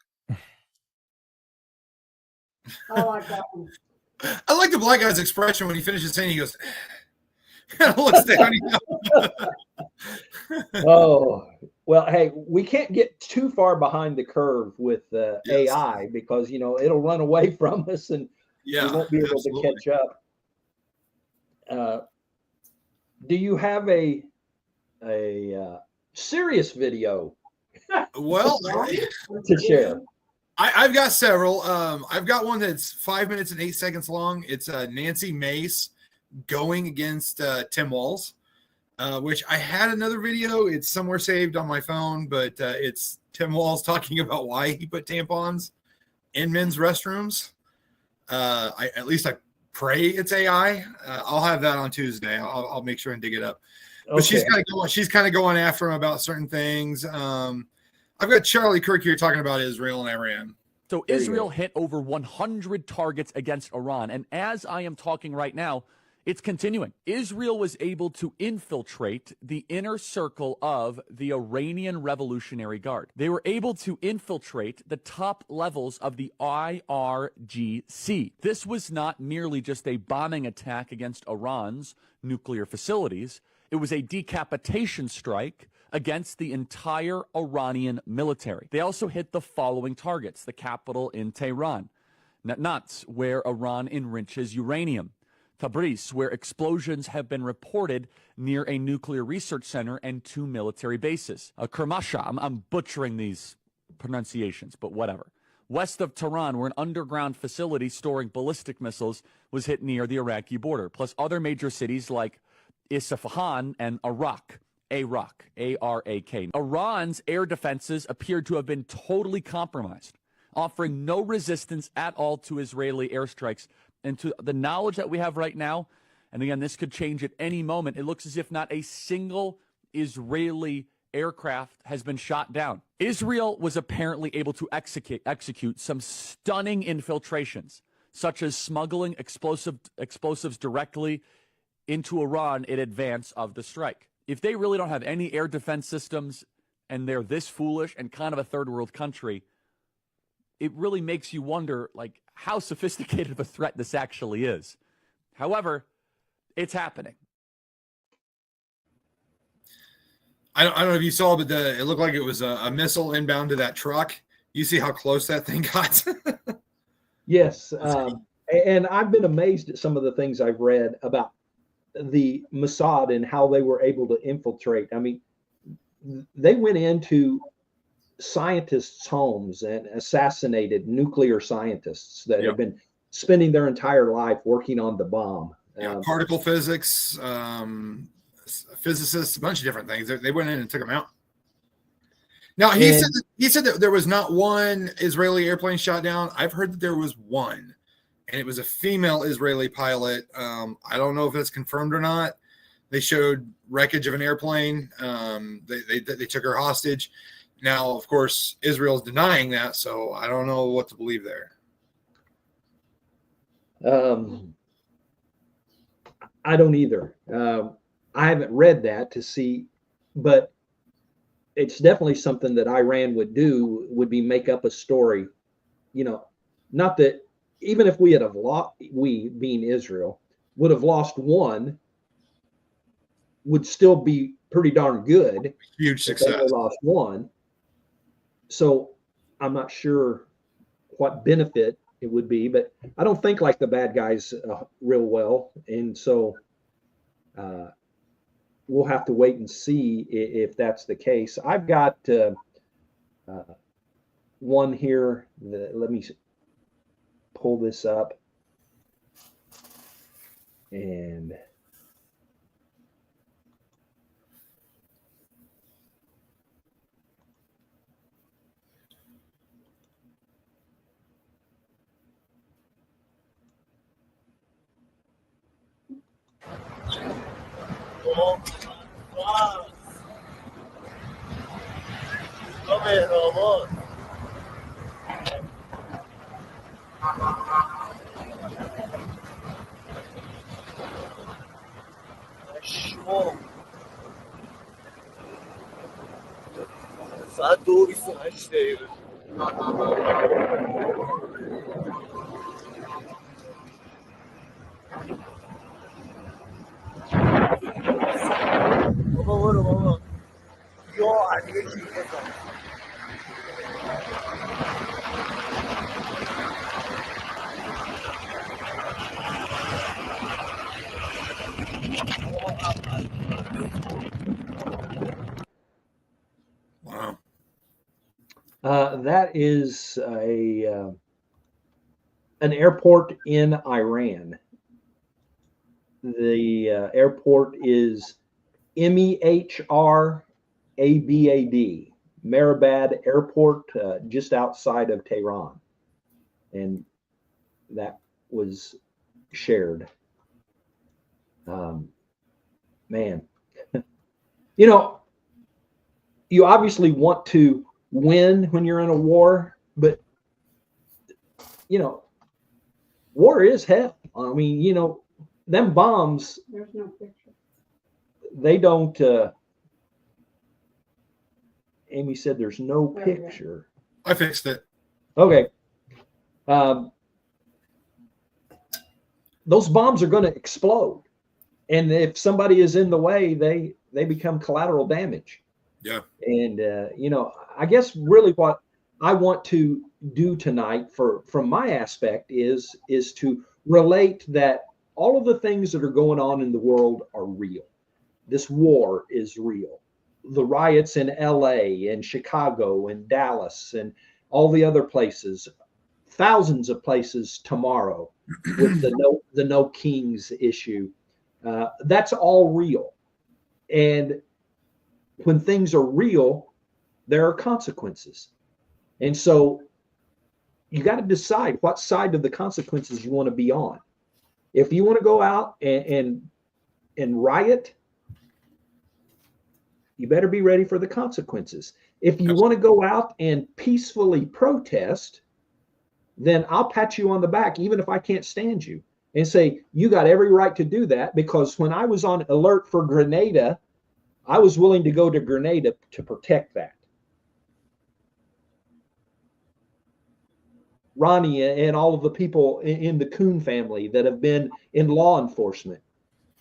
I like that one. I like the black guy's expression when he finishes saying, he goes, looks down. Oh, well, hey, we can't get too far behind the curve with Yes. AI because, it'll run away from us and Yeah, we won't be able absolutely. to catch up. Do you have a serious video Well, to share? I've got several. I've got one that's 5 minutes and 8 seconds long. It's Nancy Mace going against Tim Walz, which I had another video. It's somewhere saved on my phone, but it's Tim Walz talking about why he put tampons in men's restrooms. At least I pray it's AI. I'll have that on Tuesday. I'll make sure and dig it up. But Okay. she's kind of going after him about certain things. I've got Charlie Kirk here talking about Israel and Iran. So There you Israel go. hit over 100 targets against Iran. And as I am talking right now, it's continuing. Israel was able to infiltrate the inner circle of the Iranian Revolutionary Guard. They were able to infiltrate the top levels of the IRGC. This was not merely just a bombing attack against Iran's nuclear facilities. It was a decapitation strike against the entire Iranian military. They also hit the following targets: the capital in Tehran, Natanz, where Iran enriches uranium, Tabriz, where explosions have been reported near a nuclear research center and 2 military bases, Kermasha, I'm butchering these pronunciations, but whatever. West of Tehran, where an underground facility storing ballistic missiles was hit near the Iraqi border, plus other major cities like Isfahan and Arak. A-R-A-K. Iran's air defenses appeared to have been totally compromised, offering no resistance at all to Israeli airstrikes. And to the knowledge that we have right now, and again, this could change at any moment, it looks as if not a single Israeli aircraft has been shot down. Israel was apparently able to execute some stunning infiltrations, such as smuggling explosives directly into Iran in advance of the strike. If they really don't have any air defense systems and they're this foolish and kind of a third world country, it really makes you wonder, like, how sophisticated of a threat this actually is. However, It's happening. I don't know if you saw, but it looked like it was a missile inbound to that truck. You see how close that thing got? Yes. And I've been amazed at some of the things I've read about the Mossad and how they were able to infiltrate. I mean, they went into scientists' homes and assassinated nuclear scientists that Yep. have been spending their entire life working on the bomb. Yeah, particle physics, physicists, a bunch of different things. They went in and took them out. Now he said that there was not one Israeli airplane shot down. I've heard that there was one, and it was a female Israeli pilot. I don't know if that's confirmed or not. They showed wreckage of an airplane. They took her hostage. Now, of course, Israel's denying that, so I don't know what to believe there. I don't either. I haven't read that to see, but it's definitely something that Iran would be make up a story. You know, not that even if we had have lost, we being Israel would have lost one, would still be pretty darn good. Huge if success. they only lost one. So I'm not sure what benefit it would be, but I don't think like the bad guys real well, and so we'll have to wait and see if that's the case. I've got one here. Let me pull this up, and ساعت 2:28 دقیقه بابا برو بابا یا علی جیب بزن Wow. That is an airport in Iran. The airport is MEHRABAD, Mehrabad Airport, just outside of Tehran. And that was shared. Man, you know, you obviously want to win when you're in a war, but you know, war is hell. I mean, you know, them bombs. There's no picture. They don't. Amy said there's no picture. I fixed it. Okay. Those bombs are going to explode, and if somebody is in the way, they become collateral damage. Yeah. And you know, I guess really what I want to do tonight, from my aspect, is to relate that all of the things that are going on in the world are real. This war is real. The riots in LA and Chicago and Dallas and all the other places, thousands of places tomorrow with the no kings issue. That's all real. And when things are real, there are consequences. And so you got to decide what side of the consequences you want to be on. If you want to go out and riot, you better be ready for the consequences. If you want to go out and peacefully protest, then I'll pat you on the back, even if I can't stand you, and say, you got every right to do that, because when I was on alert for Grenada, I was willing to go to Grenada to protect that. Ronnie and all of the people in the Kuhn family that have been in law enforcement,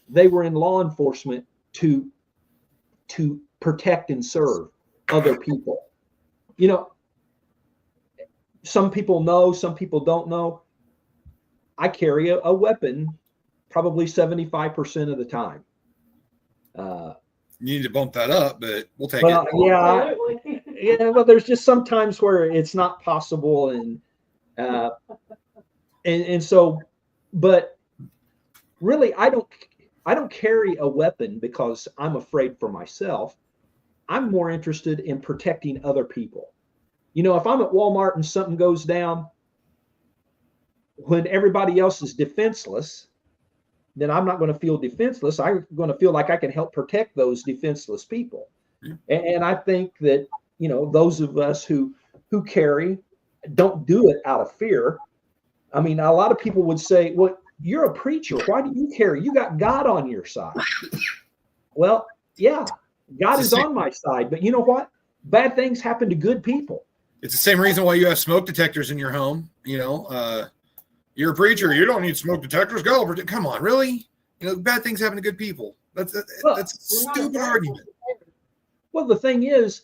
they were in law enforcement to protect and serve other people. You know, some people know, some people don't know. I carry a weapon probably 75% of the time. You need to bump that up, but we'll take Well, it. yeah, well, there's just some times where it's not possible, and so, but really, I don't carry a weapon because I'm afraid for myself. I'm more interested in protecting other people. You know, if I'm at Walmart and something goes down, when everybody else is defenseless, then I'm not going to feel defenseless. I'm going to feel like I can help protect those defenseless people. And I think that, you know, those of us who carry don't do it out of fear. I mean, a lot of people would say, well, you're a preacher. Why do you carry? You got God on your side. Well, yeah, God is on my side. But you know what? Bad things happen to good people. It's the same reason why you have smoke detectors in your home. You know, you're a preacher. You don't need smoke detectors. Go. Come on, really? You know, bad things happen to good people. That's a stupid argument. Well, the thing is,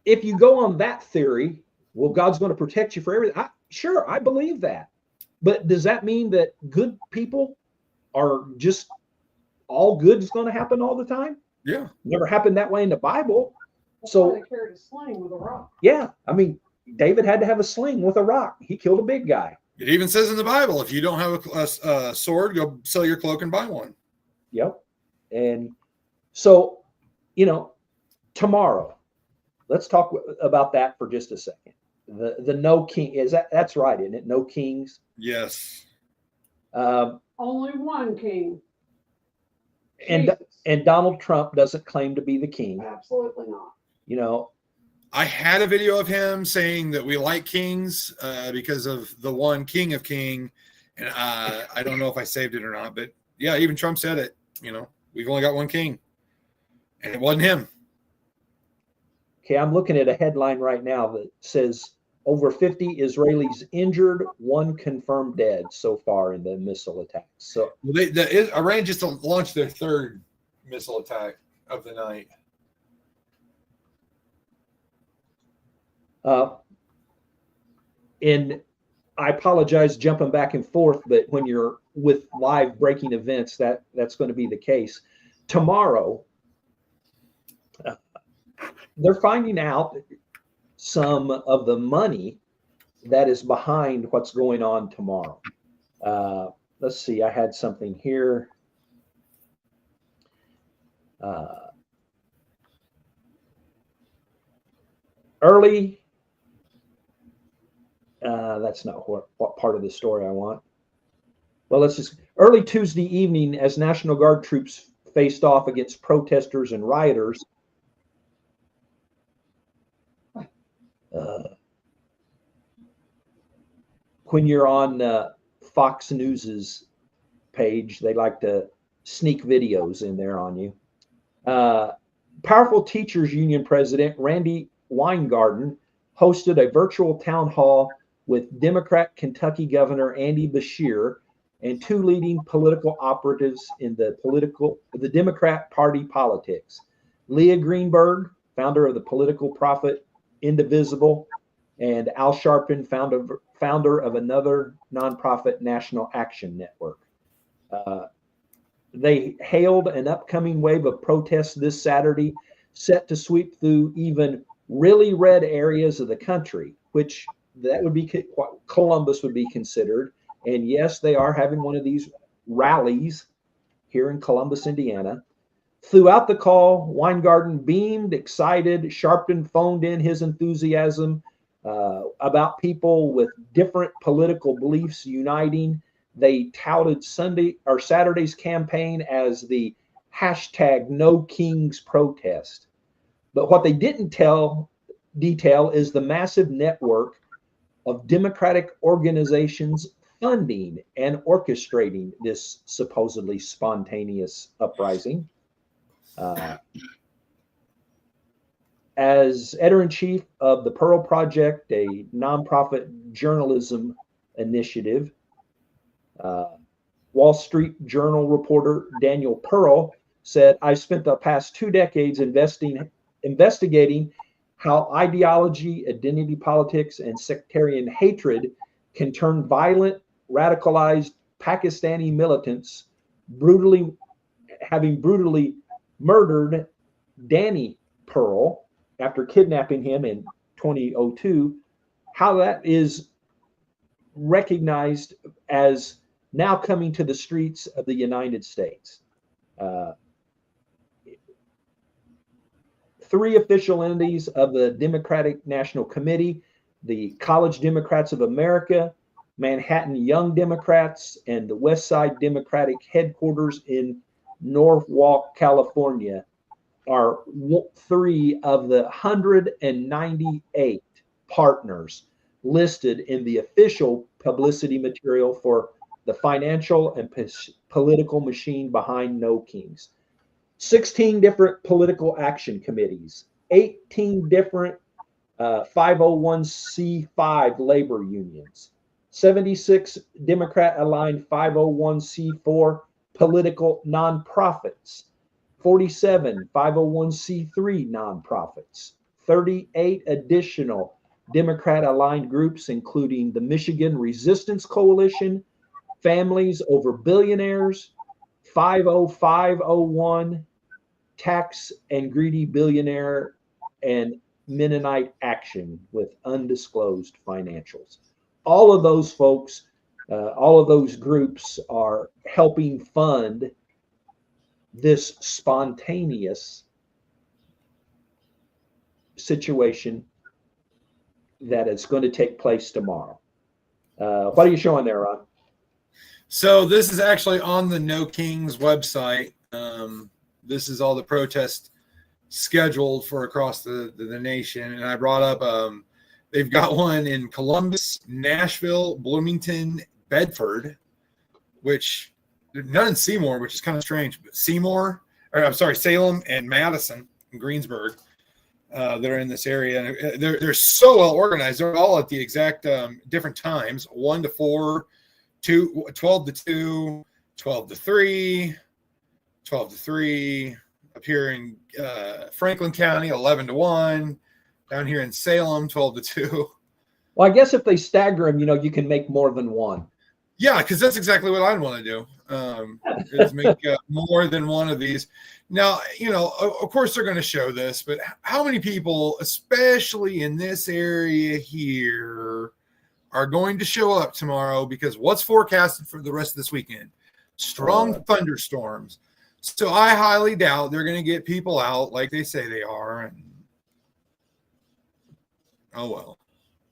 if you go on that theory, well, God's going to protect you for everything. Sure, I believe that. But does that mean that good people are just all good is going to happen all the time? Yeah. Never happened that way in the Bible. So they carried a sling with a rock. Yeah, I mean, David had to have a sling with a rock. He killed a big guy. It even says in the Bible, if you don't have a sword, go sell your cloak and buy one. Yep. And so, you know, tomorrow, let's talk about that for just a second. The no king that's right, isn't it? No kings. Yes. Only one king. And Donald Trump doesn't claim to be the king. Absolutely not. You know, I had a video of him saying that we like kings because of the one king of king. And I don't know if I saved it or not, but yeah, even Trump said it. You know, we've only got one king. And it wasn't him. Okay, I'm looking at a headline right now that says over 50 Israelis injured, one confirmed dead so far in the missile attacks. So Iran just launched their third missile attack of the night. And I apologize jumping back and forth, but when you're with live breaking events, that's going to be the case. Tomorrow, they're finding out some of the money that is behind what's going on tomorrow. Let's see, I had something here. That's not what part of the story I want. Well, let's just early Tuesday evening, as National Guard troops faced off against protesters and rioters. When you're on Fox News's page, they like to sneak videos in there on you. Powerful Teachers Union President Randy Weingarten hosted a virtual town hall with Democrat Kentucky Governor Andy Beshear and two leading political operatives in the Democrat Party politics. Leah Greenberg, founder of the political prophet Indivisible, and Al Sharpton, founder of another nonprofit, National Action Network. They hailed an upcoming wave of protests this Saturday, set to sweep through even really red areas of the country, which that would be Columbus would be considered. And yes, they are having one of these rallies here in Columbus, Indiana. Throughout the call, Weingarten beamed, excited. Sharpton phoned in his enthusiasm about people with different political beliefs uniting. They touted Saturday's campaign as the hashtag No Kings protest. But what they didn't detail is the massive network of Democratic organizations funding and orchestrating this supposedly spontaneous uprising. As editor-in-chief of the Pearl Project, a nonprofit journalism initiative, Wall Street Journal reporter Daniel Pearl said, "I spent the past 2 decades investigating how ideology, identity politics, and sectarian hatred can turn violent, radicalized Pakistani militants having brutally murdered Danny Pearl after kidnapping him in 2002, how that is recognized as now coming to the streets of the United States." 3 official entities of the Democratic National Committee, the College Democrats of America, Manhattan Young Democrats, and the West Side Democratic headquarters in Norwalk, California, are 3 of the 198 partners listed in the official publicity material for the financial and political machine behind No Kings. 16 different political action committees, 18 different 501c5 labor unions, 76 Democrat-aligned 501c4 political nonprofits, 47 501c3 nonprofits, 38 additional Democrat-aligned groups, including the Michigan Resistance Coalition, Families Over Billionaires, 50501, Tax and Greedy Billionaire, and Mennonite Action with undisclosed financials. All of those folks, all of those groups are helping fund this spontaneous situation that is going to take place tomorrow. What are you showing there, Ron? So this is actually on the No Kings website. This is all the protests scheduled for across the nation. And I brought up, they've got one in Columbus, Nashville, Bloomington, Bedford, which none in Seymour, which is kind of strange, but Salem and Madison and Greensburg that are in this area. And they're so well organized. They're all at the exact different times, 1 to 4, 12 to 2, 12 to 3, 12 to 3, up here in Franklin County, 11 to 1, down here in Salem, 12 to 2. Well, I guess if they stagger them, you can make more than one. Yeah, because that's exactly what I'd want to do, is make more than one of these. Now, of course they're going to show this, but how many people, especially in this area here, are going to show up tomorrow? Because what's forecasted for the rest of this weekend? Strong thunderstorms. So I highly doubt they're going to get people out like they say they are. And oh well,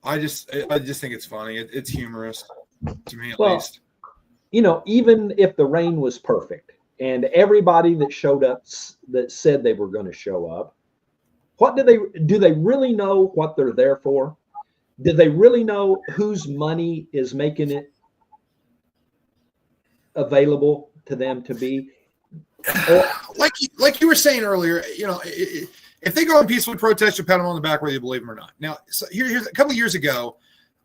I just think it's funny. It's humorous to me, at least. Even if the rain was perfect and everybody that showed up that said they were going to show up, do they really know what they're there for? Do they really know whose money is making it available to them to be? Like you were saying earlier, if they go on peaceful protest, you pat them on the back whether you believe them or not. Now, so here's a couple of years ago,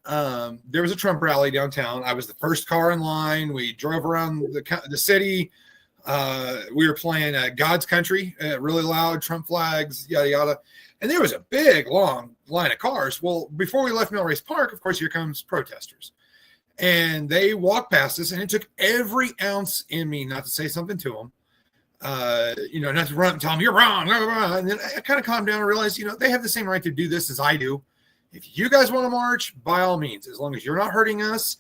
there was a Trump rally downtown. I was the first car in line. We drove around the city. We were playing God's Country, really loud, Trump flags, yada, yada. And there was a big, long line of cars. Well, before we left Millrace Park, of course, here comes protesters. And they walked past us, and it took every ounce in me not to say something to them. Not to run and tell them, you're wrong. Blah, blah, blah. And then I kind of calmed down and realized, they have the same right to do this as I do. If you guys want to march, by all means, as long as you're not hurting us,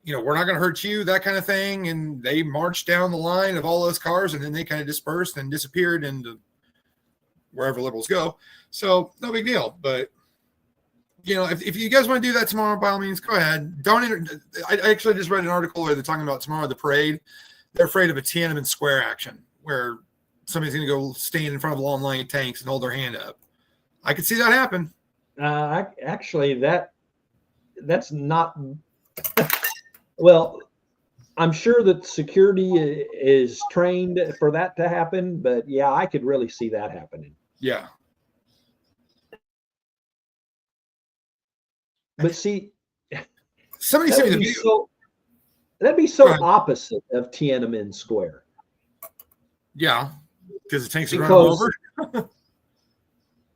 we're not going to hurt you, that kind of thing. And they marched down the line of all those cars, and then they kind of dispersed and disappeared into wherever liberals go. So no big deal. But, if you guys want to do that tomorrow, by all means, go ahead. I actually just read an article where they're talking about tomorrow, the parade. They're afraid of a Tiananmen Square action where somebody's going to go stand in front of a long line of tanks and hold their hand up. I could see that happen. Actually, that's not. Well, I'm sure that security is trained for that to happen, but yeah, I could really see that happening. Yeah. But see, somebody sent me the video. That'd be Go so ahead. opposite of Tiananmen Square. Yeah, because the tanks are running them over.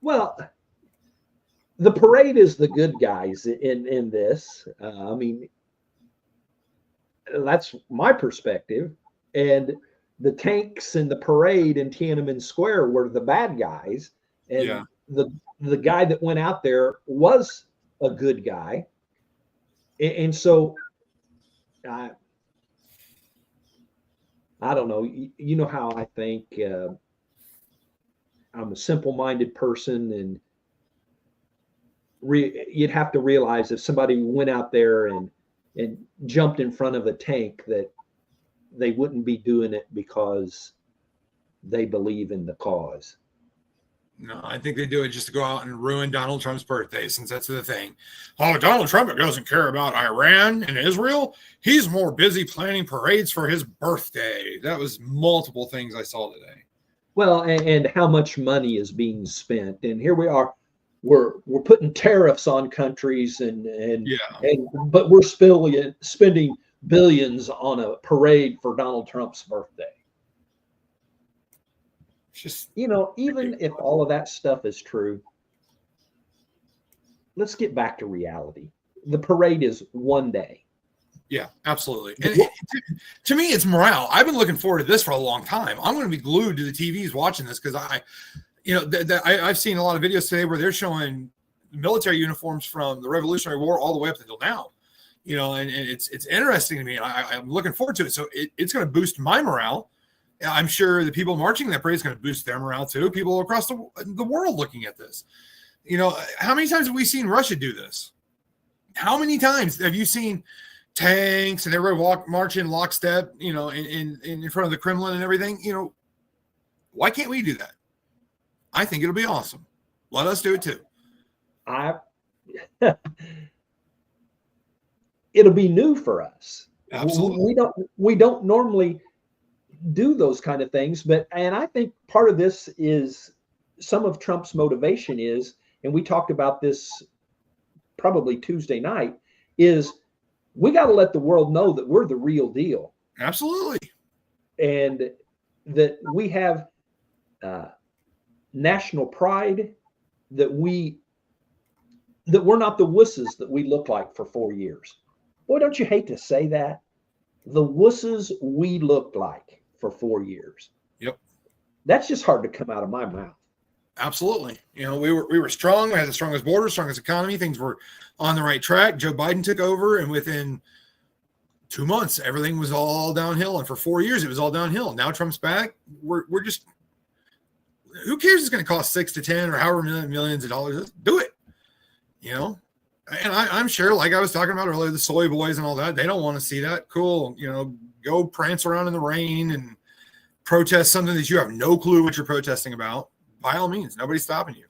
Well, the parade is the good guys in this. I mean, that's my perspective. And the tanks and the parade in Tiananmen Square were the bad guys. And Yeah. the guy that went out there was a good guy. And so I don't know. You know how I think. I'm a simple-minded person, and you'd have to realize if somebody went out there and jumped in front of a tank, that they wouldn't be doing it because they believe in the cause. No, I think they do it just to go out and ruin Donald Trump's birthday, since that's the thing. Oh, Donald Trump doesn't care about Iran and Israel. He's more busy planning parades for his birthday. That was multiple things I saw today. Well, and how much money is being spent, and here we are, we're putting tariffs on countries, and but we're spending billions on a parade for Donald Trump's birthday. Just, even if all of that stuff is true, let's get back to reality. The parade is one day. Yeah, absolutely. And to me, it's morale. I've been looking forward to this for a long time. I'm going to be glued to the TVs watching this because I've seen a lot of videos today where they're showing military uniforms from the Revolutionary War all the way up until now. And it's interesting to me. I'm looking forward to it. So it's going to boost my morale. I'm sure the people marching that parade is going to boost their morale too. People across the world looking at this. How many times have we seen Russia do this? How many times have you seen tanks and everybody march in lockstep, in front of the Kremlin and everything? Why can't we do that? I think it'll be awesome. Let us do it too. It'll be new for us. Absolutely. We don't normally do those kind of things, and I think part of this is some of Trump's motivation is, and we talked about this probably Tuesday night, is we got to let the world know that we're the real deal. Absolutely. And that we have national pride, that we're not the wusses that we look like for 4 years. Boy, don't you hate to say that? The wusses we looked like for 4 years. Yep. That's just hard to come out of my mouth. Absolutely. We were strong. We had the strongest border, strongest economy. Things were on the right track. Joe Biden took over, and within 2 months, everything was all downhill. And for 4 years, it was all downhill. Now Trump's back. We're just, who cares? It's going to cost 6 to 10 or however millions of dollars. Let's do it. And I'm sure, like I was talking about earlier, the soy boys and all that, they don't want to see that. Cool. Go prance around in the rain and protest something that you have no clue what you're protesting about. By all means, nobody's stopping you.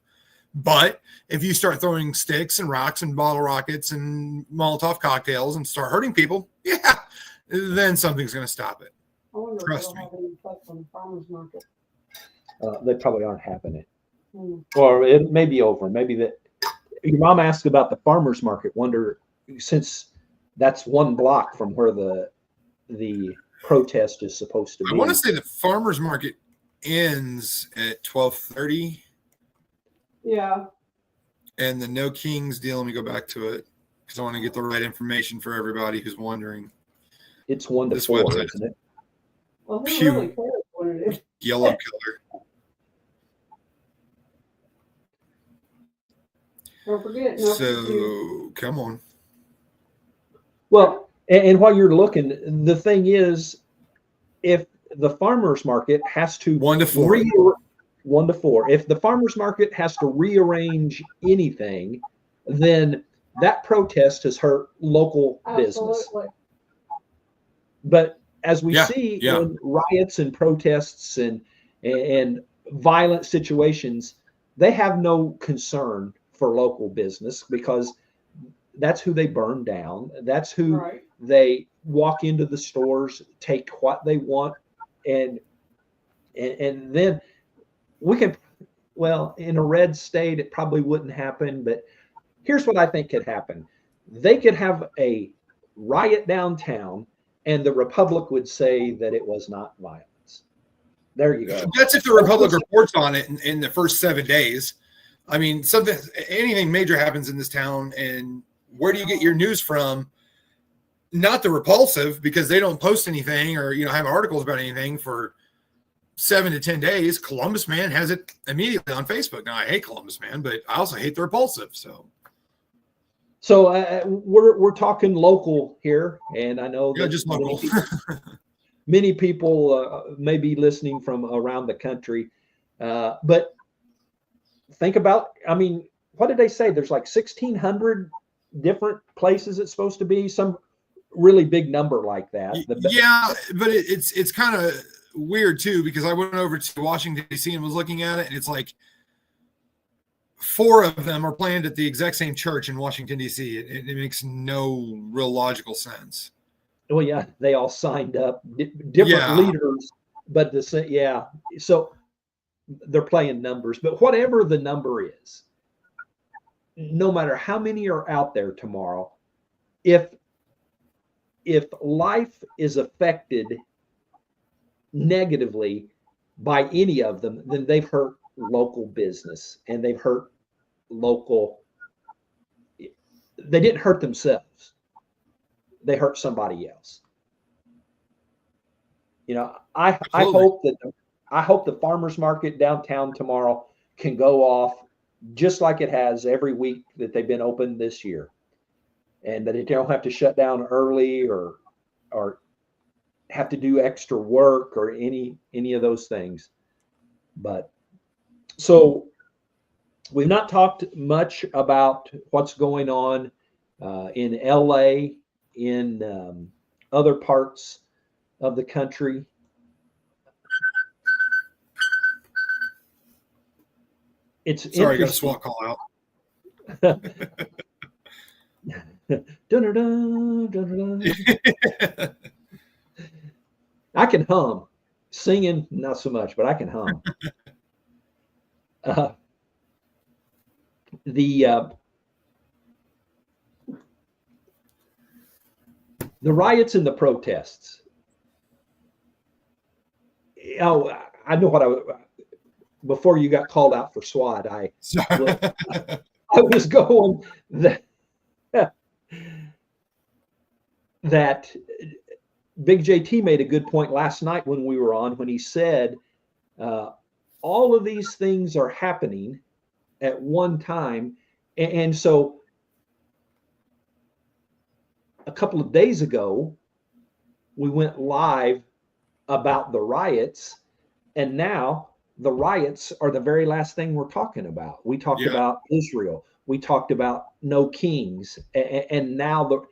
But if you start throwing sticks and rocks and bottle rockets and Molotov cocktails and start hurting people, then something's going to stop it. I wonder Trust if me. it'll have any effect on the farmer's market. They probably aren't having it. Or it may be over. Maybe that. Your mom asked about the farmer's market. Wonder, since that's one block from where the protest is supposed to be. I want to say the farmer's market ends at 12:30. Yeah. And the No Kings deal, let me go back to it because I want to get the right information for everybody who's wondering. It's 1 to This 4, website. isn't it? Well, who Phew. really cares what it is? Yellow Killer. Don't forget. So come on. Well, and while you're looking, the thing is, if the farmer's market has to 1 to 4. 1 to 4, if the farmer's market has to rearrange anything, then that protest has hurt local business. Absolutely. But as we Yeah, see yeah. in riots and protests and violent situations, they have no concern for local business because that's who they burn down. That's who Right. they walk into the stores, take what they want, and then we can, well, in a red state, it probably wouldn't happen, but here's what I think could happen. They could have a riot downtown, and the Republic would say that it was not violence. There you go. That's if the Republic reports on it in the first 7 days. I mean, anything major happens in this town, and where do you get your news from? Not the Repulsive, because they don't post anything or have articles about anything for 7 to 10 days. Columbus Man has it immediately on Facebook. Now I hate Columbus Man, but I also hate the Repulsive. So we're talking local here, and I know that just local. Many people may be listening from around the country, but think about. I mean, what did they say? There's like 1,600 different places it's supposed to be. Some really big number like that. Yeah, but it's kind of weird too, because I went over to Washington D.C. and was looking at it, and it's like 4 of them are planned at the exact same church in Washington D.C. It makes no real logical sense. Well, yeah, they all signed up, different leaders, but so they're playing numbers. But whatever the number is, no matter how many are out there tomorrow, if life is affected negatively by any of them, then they've hurt local business, and they've hurt local. They didn't hurt themselves. They hurt somebody else. I hope the farmers market downtown tomorrow can go off just like it has every week that they've been open this year, and that they don't have to shut down early or have to do extra work or any of those things. But so we've not talked much about what's going on in LA, in other parts of the country. It's sorry, I got a SWAT call out. I can hum. Singing, not so much, but I can hum. The riots and the protests. Oh, I know before you got called out for SWAT, I was going that Big JT made a good point last night when we were on, when he said all of these things are happening at one time. And so a couple of days ago, we went live about the riots, and now the riots are the very last thing we're talking about. We talked about Israel. We talked about no kings, and now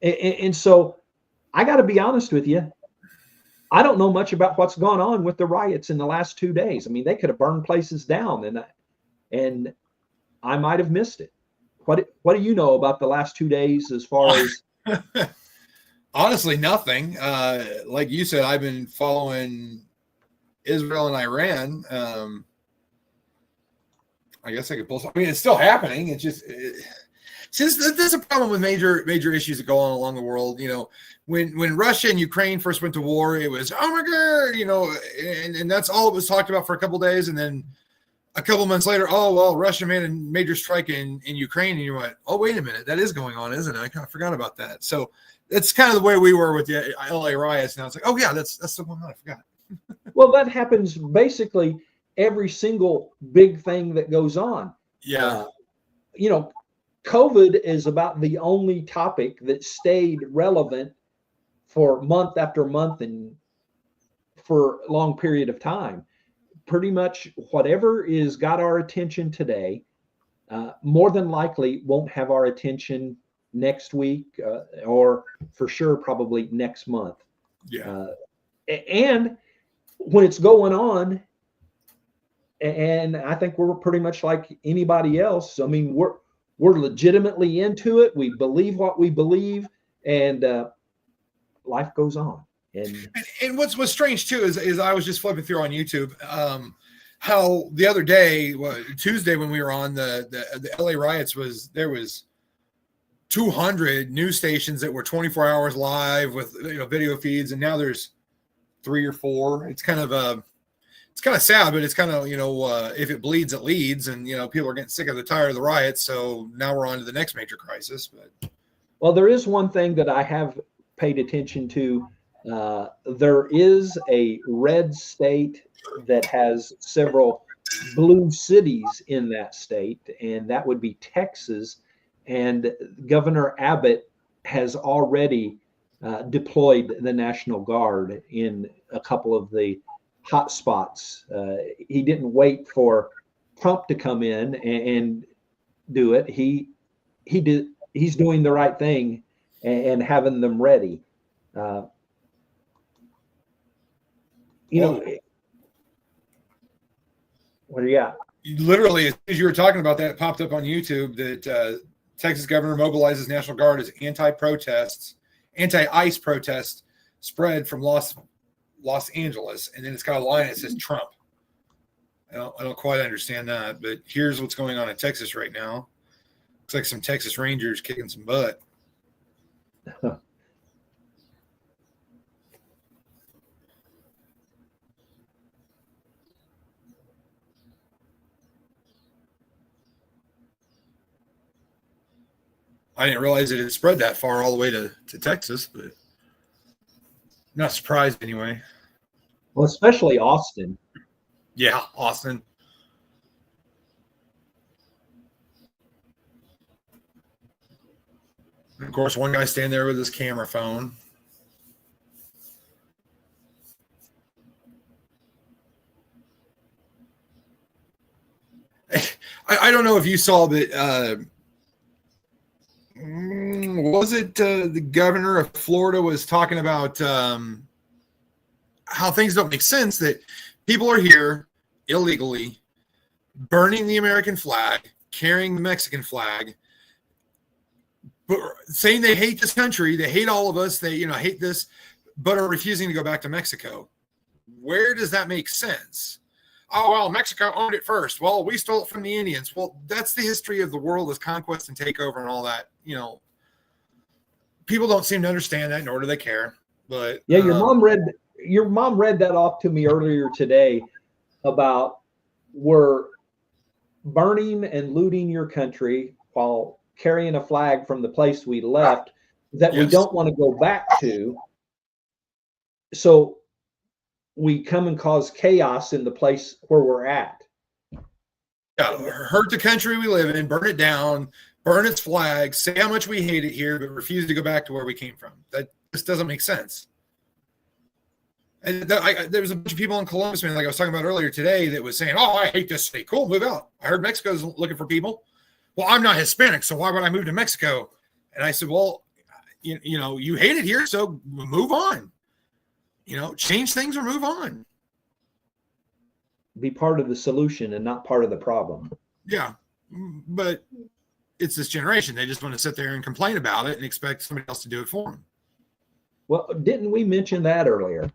and so I got to be honest with you. I don't know much about what's gone on with the riots in the last 2 days. I mean, they could have burned places down, and I might have missed it. What do you know about the last 2 days as far as? Honestly, nothing. Like you said, I've been following Israel and Iran. I guess I could pull. I mean, it's still happening. It's just since there's a problem with major issues that go on along the world. When Russia and Ukraine first went to war, it was, oh my God, and that's all it was talked about for a couple of days, and then a couple months later, oh well, Russia made a major strike in Ukraine, and you went, oh wait a minute, that is going on, isn't it? I kind of forgot about that. So it's kind of the way we were with the LA riots. Now it's like, oh yeah, that's the one that I forgot. Well, that happens basically every single big thing that goes on. Yeah. COVID is about the only topic that stayed relevant for month after month and for a long period of time. Pretty much whatever is got our attention today, more than likely won't have our attention next week or for sure probably next month. Yeah. And when it's going on, and I think we're pretty much like anybody else. I mean, we're legitimately into it. We believe what we believe, and life goes on. And what's strange too is I was just flipping through on YouTube how the other day, Tuesday when we were on the LA riots, there was 200 news stations that were 24 hours live with video feeds, and now there's 3 or 4. It's kind of sad, but it's kind of if it bleeds, it leads, and people are getting sick of tired of the riots. So now we're on to the next major crisis. But well, there is one thing that I have paid attention to. There is a red state that has several blue cities in that state, and that would be Texas. And Governor Abbott has already deployed the National Guard in a couple of the hot spots. He didn't wait for Trump to come in and do it. He's doing the right thing and having them ready. What do you got? Literally, as you were talking about that, it popped up on YouTube that Texas governor mobilizes National Guard as anti-ICE protests spread from Los Angeles, and then it's got a line that says Trump. I don't quite understand that, but here's what's going on in Texas right now. Looks like some Texas Rangers kicking some butt. I didn't realize it had spread that far all the way to Texas, but I'm not surprised anyway. Well, especially Austin. Yeah, Austin. And of course, one guy standing there with his camera phone. I don't know if you saw that. Was it the governor of Florida was talking about how things don't make sense, that people are here illegally burning the American flag, carrying the Mexican flag, but saying they hate this country, they hate all of us, they hate this, but are refusing to go back to Mexico. Where does that make sense? Oh, well, Mexico owned it first. Well, we stole it from the Indians. Well, that's the history of the world, as conquest and takeover and all that. People don't seem to understand that, nor do they care. But yeah, your mom read that off to me earlier today about we're burning and looting your country while carrying a flag from the place we left that we don't want to go back to. So we come and cause chaos in the place where we're at. Yeah, hurt the country we live in, burn it down, burn its flag, say how much we hate it here, but refuse to go back to where we came from. That just doesn't make sense. And there was a bunch of people in Columbus, man, like I was talking about earlier today, that was saying, "Oh, I hate this state. Cool, move out. I heard Mexico's looking for people." Well, I'm not Hispanic, so why would I move to Mexico? And I said, "Well, you hate it here, so move on. Change things or move on. Be part of the solution and not part of the problem." Yeah, but it's this generation. They just want to sit there and complain about it and expect somebody else to do it for them. Well, didn't we mention that earlier?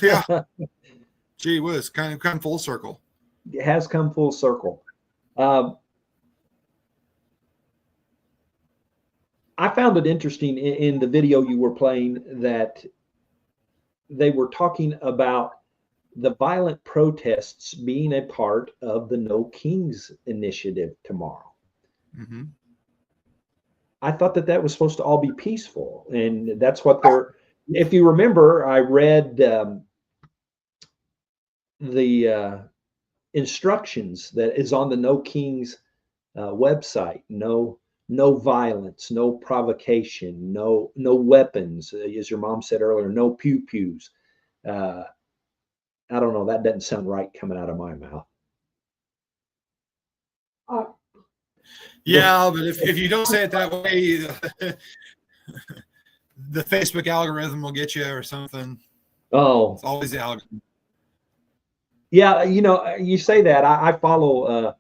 Yeah. Gee whiz, kind of come full circle. It has come full circle. I found it interesting in the video you were playing that they were talking about the violent protests being a part of the No Kings initiative tomorrow. Mm-hmm. I thought that was supposed to all be peaceful, and that's what they're. If you remember, I read the instructions that is on the No Kings website. No violence, no provocation, no weapons. As your mom said earlier, no pew pews. I don't know. That doesn't sound right coming out of my mouth. Yeah, but if you don't say it that way, the Facebook algorithm will get you or something. Oh, it's always the algorithm. Yeah, you say that. I follow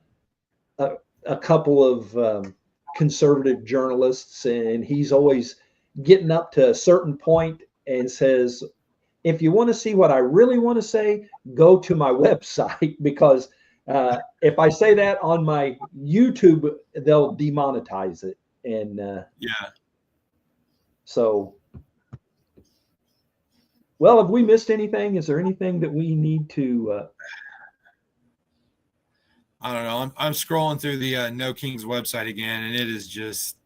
a couple of conservative journalists, and he's always getting up to a certain point and says, if you want to see what I really want to say, go to my website, because if I say that on my YouTube, they'll demonetize it. And Yeah. so, well, have we missed anything? Is there anything that we need to? I don't know. I'm scrolling through the No Kings website again, and it is just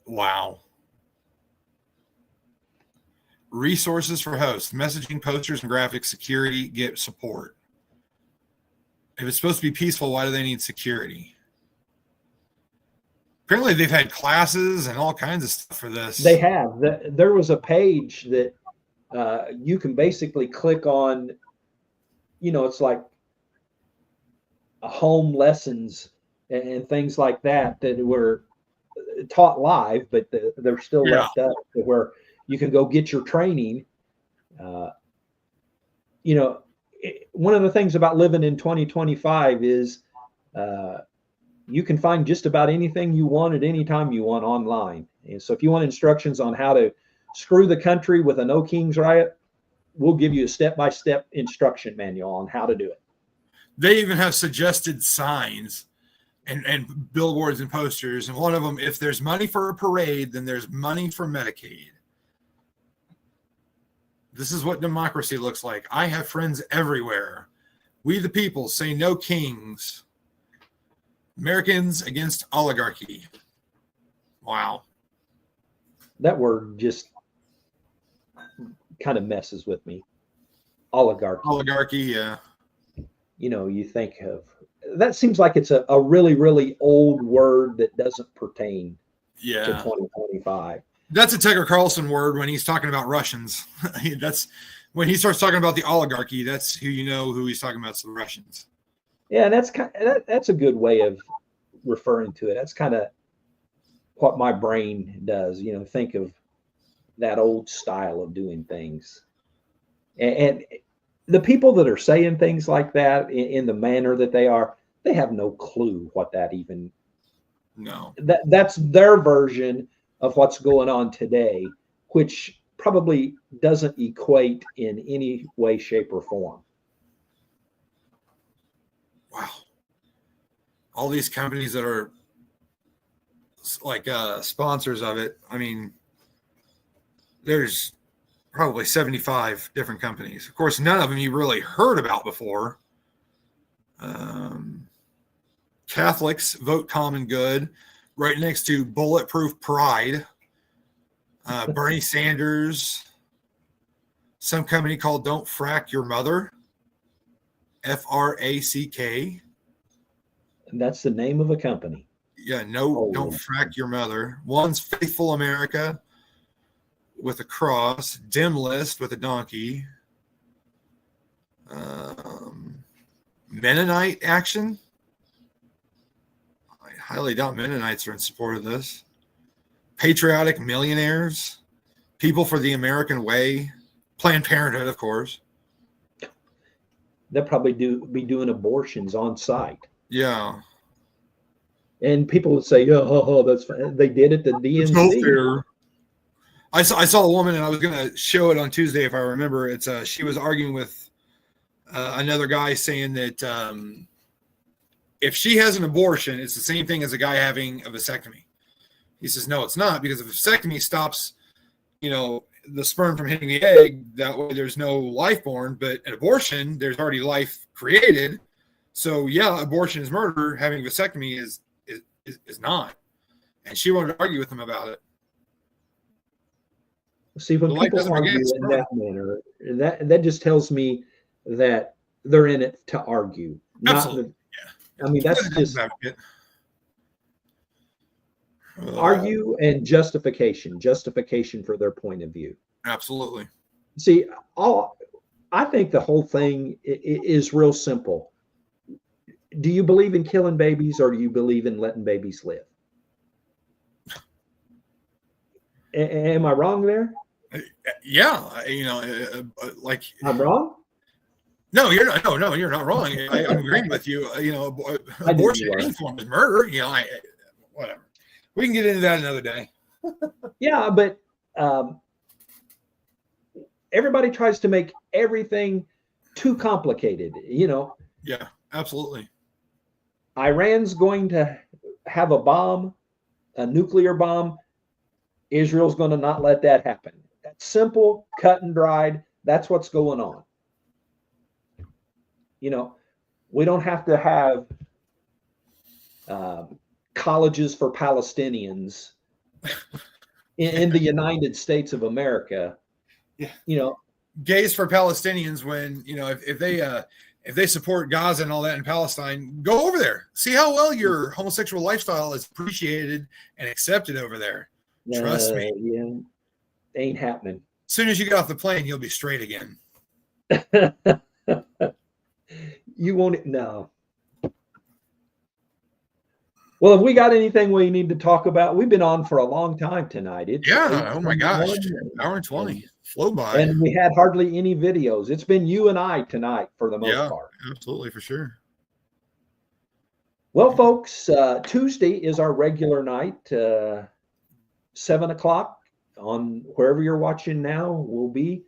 wow. Resources for hosts, messaging, posters, and graphics, security, get support. If it's supposed to be peaceful, why do they need security? Apparently, they've had classes and all kinds of stuff for this. They have. There was a page that you can basically click on. It's like home lessons and things like that were taught live, but they're still left up to where you can go get your training. One of the things about living in 2025 is you can find just about anything you want at any time you want online. And so if you want instructions on how to screw the country with a No Kings riot, we'll give you a step-by-step instruction manual on how to do it. They even have suggested signs and billboards and posters. And one of them, if there's money for a parade, then there's money for Medicaid. This is what democracy looks like. I have friends everywhere. We the people say no kings. Americans against oligarchy. Wow. That word just kind of messes with me. Oligarchy. Oligarchy, yeah. You think of that, seems like it's a really, really old word that doesn't pertain to 2025. That's a Tucker Carlson word when he's talking about Russians. That's when he starts talking about the oligarchy. That's who he's talking about. It's the Russians. Yeah, and that's a good way of referring to it. That's kind of what my brain does. Think of that old style of doing things, and the people that are saying things like that in the manner that they are, they have no clue what that even. No. That's their version of what's going on today, which probably doesn't equate in any way, shape, or form. Wow. All these companies that are like sponsors of it. I mean, there's probably 75 different companies. Of course, none of them you really heard about before. Catholics vote common good, right next to Bulletproof Pride. Bernie Sanders, some company called Don't Frack Your Mother, FRACK. And that's the name of a company. Yeah, don't frack your mother. One's Faithful America with a cross, Dim List with a donkey, Mennonite Action. I highly doubt Mennonites are in support of this. Patriotic Millionaires, People for the American Way, Planned Parenthood, of course. They'll probably be doing abortions on site. Yeah. And people would say, "Oh, that's fine." They did it. The DNC. I saw a woman, and I was going to show it on Tuesday if I remember. It's she was arguing with another guy saying that if she has an abortion, it's the same thing as a guy having a vasectomy. He says, no, it's not, because if a vasectomy stops, the sperm from hitting the egg, that way there's no life born. But an abortion, there's already life created. So yeah, abortion is murder. Having a vasectomy is not. And she wanted to argue with him about it. See, when people argue in that manner, that just tells me that they're in it to argue. Absolutely. I mean, that's just argue and justification for their point of view. Absolutely. See, I think the whole thing is real simple. Do you believe in killing babies, or do you believe in letting babies live? Am I wrong there? Yeah, like I'm wrong. No, you're not. No, you're not wrong. I'm agreeing with you. Abortion in any form is murder. Whatever. We can get into that another day. Yeah, but everybody tries to make everything too complicated. Yeah, absolutely. Iran's going to have a bomb a nuclear bomb, Israel's going to not let that happen. That's simple, cut and dried. That's what's going on. You know, we don't have to have colleges for Palestinians in the United States of America. Yeah. You know, gays for Palestinians, when, you know, if they support Gaza and all that in Palestine, go over there. See how well your homosexual lifestyle is appreciated and accepted over there. Trust me. Yeah, ain't happening. As soon as you get off the plane, you'll be straight again. You won't. No. Well, have we got anything we need to talk about? We've been on for a long time tonight. Oh my gosh. Hour and 20. Flew by. And we had hardly any videos. It's been you and I tonight for the most part. Absolutely, for sure. Well, folks, Tuesday is our regular night, 7 o'clock on wherever you're watching now will be.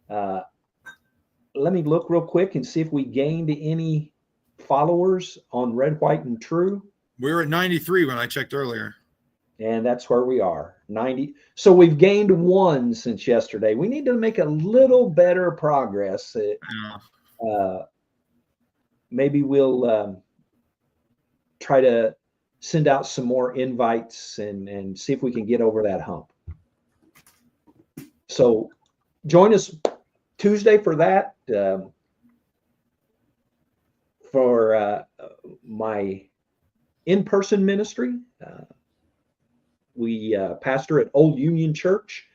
Let me look real quick and see if we gained any followers on Red, White, and True. We were at 93 when I checked earlier. And that's where we are, 90. So we've gained one since yesterday. We need to make a little better progress. Maybe we'll try to send out some more invites and see if we can get over that hump. So join us Tuesday for that. For my in-person ministry, we pastor at Old Union Church.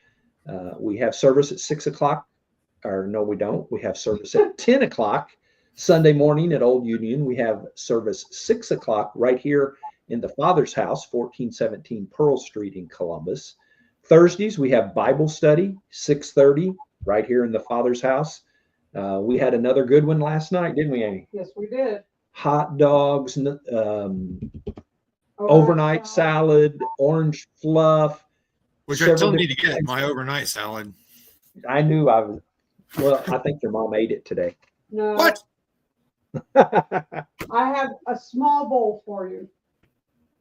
We have service at 6 o'clock. Or no, we don't. We have service at 10 o'clock Sunday morning at Old Union. We have service 6 o'clock right here in the Father's house, 1417 Pearl Street in Columbus. Thursdays, we have Bible study, 6:30 right here in the Father's house. We had another good one last night, didn't we, Amy? Yes, we did. Hot dogs, overnight salad, orange fluff. Which I still need to get, my overnight salad. I knew I was. Well, I think your mom ate it today. No. What? I have a small bowl for you.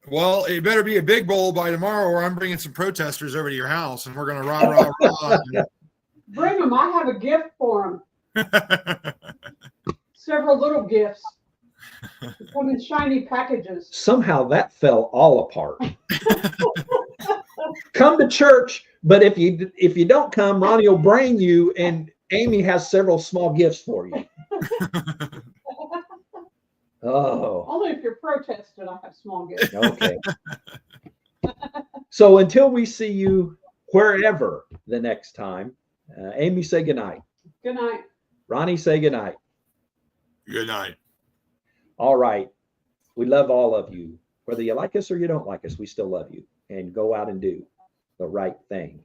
Well, it better be a big bowl by tomorrow, or I'm bringing some protesters over to your house, and we're going to rah. Bring them. I have a gift for them. Several little gifts. They come in shiny packages. Somehow that fell all apart. Come to church, but if you don't come, Ronnie will bring you, and Amy has several small gifts for you. Oh. Only if you're protesting, I have small gifts. Okay. So until we see you wherever the next time, Amy, say goodnight. Good night. Ronnie, say goodnight. Good night. All right. We love all of you. Whether you like us or you don't like us, we still love you. And go out and do the right thing.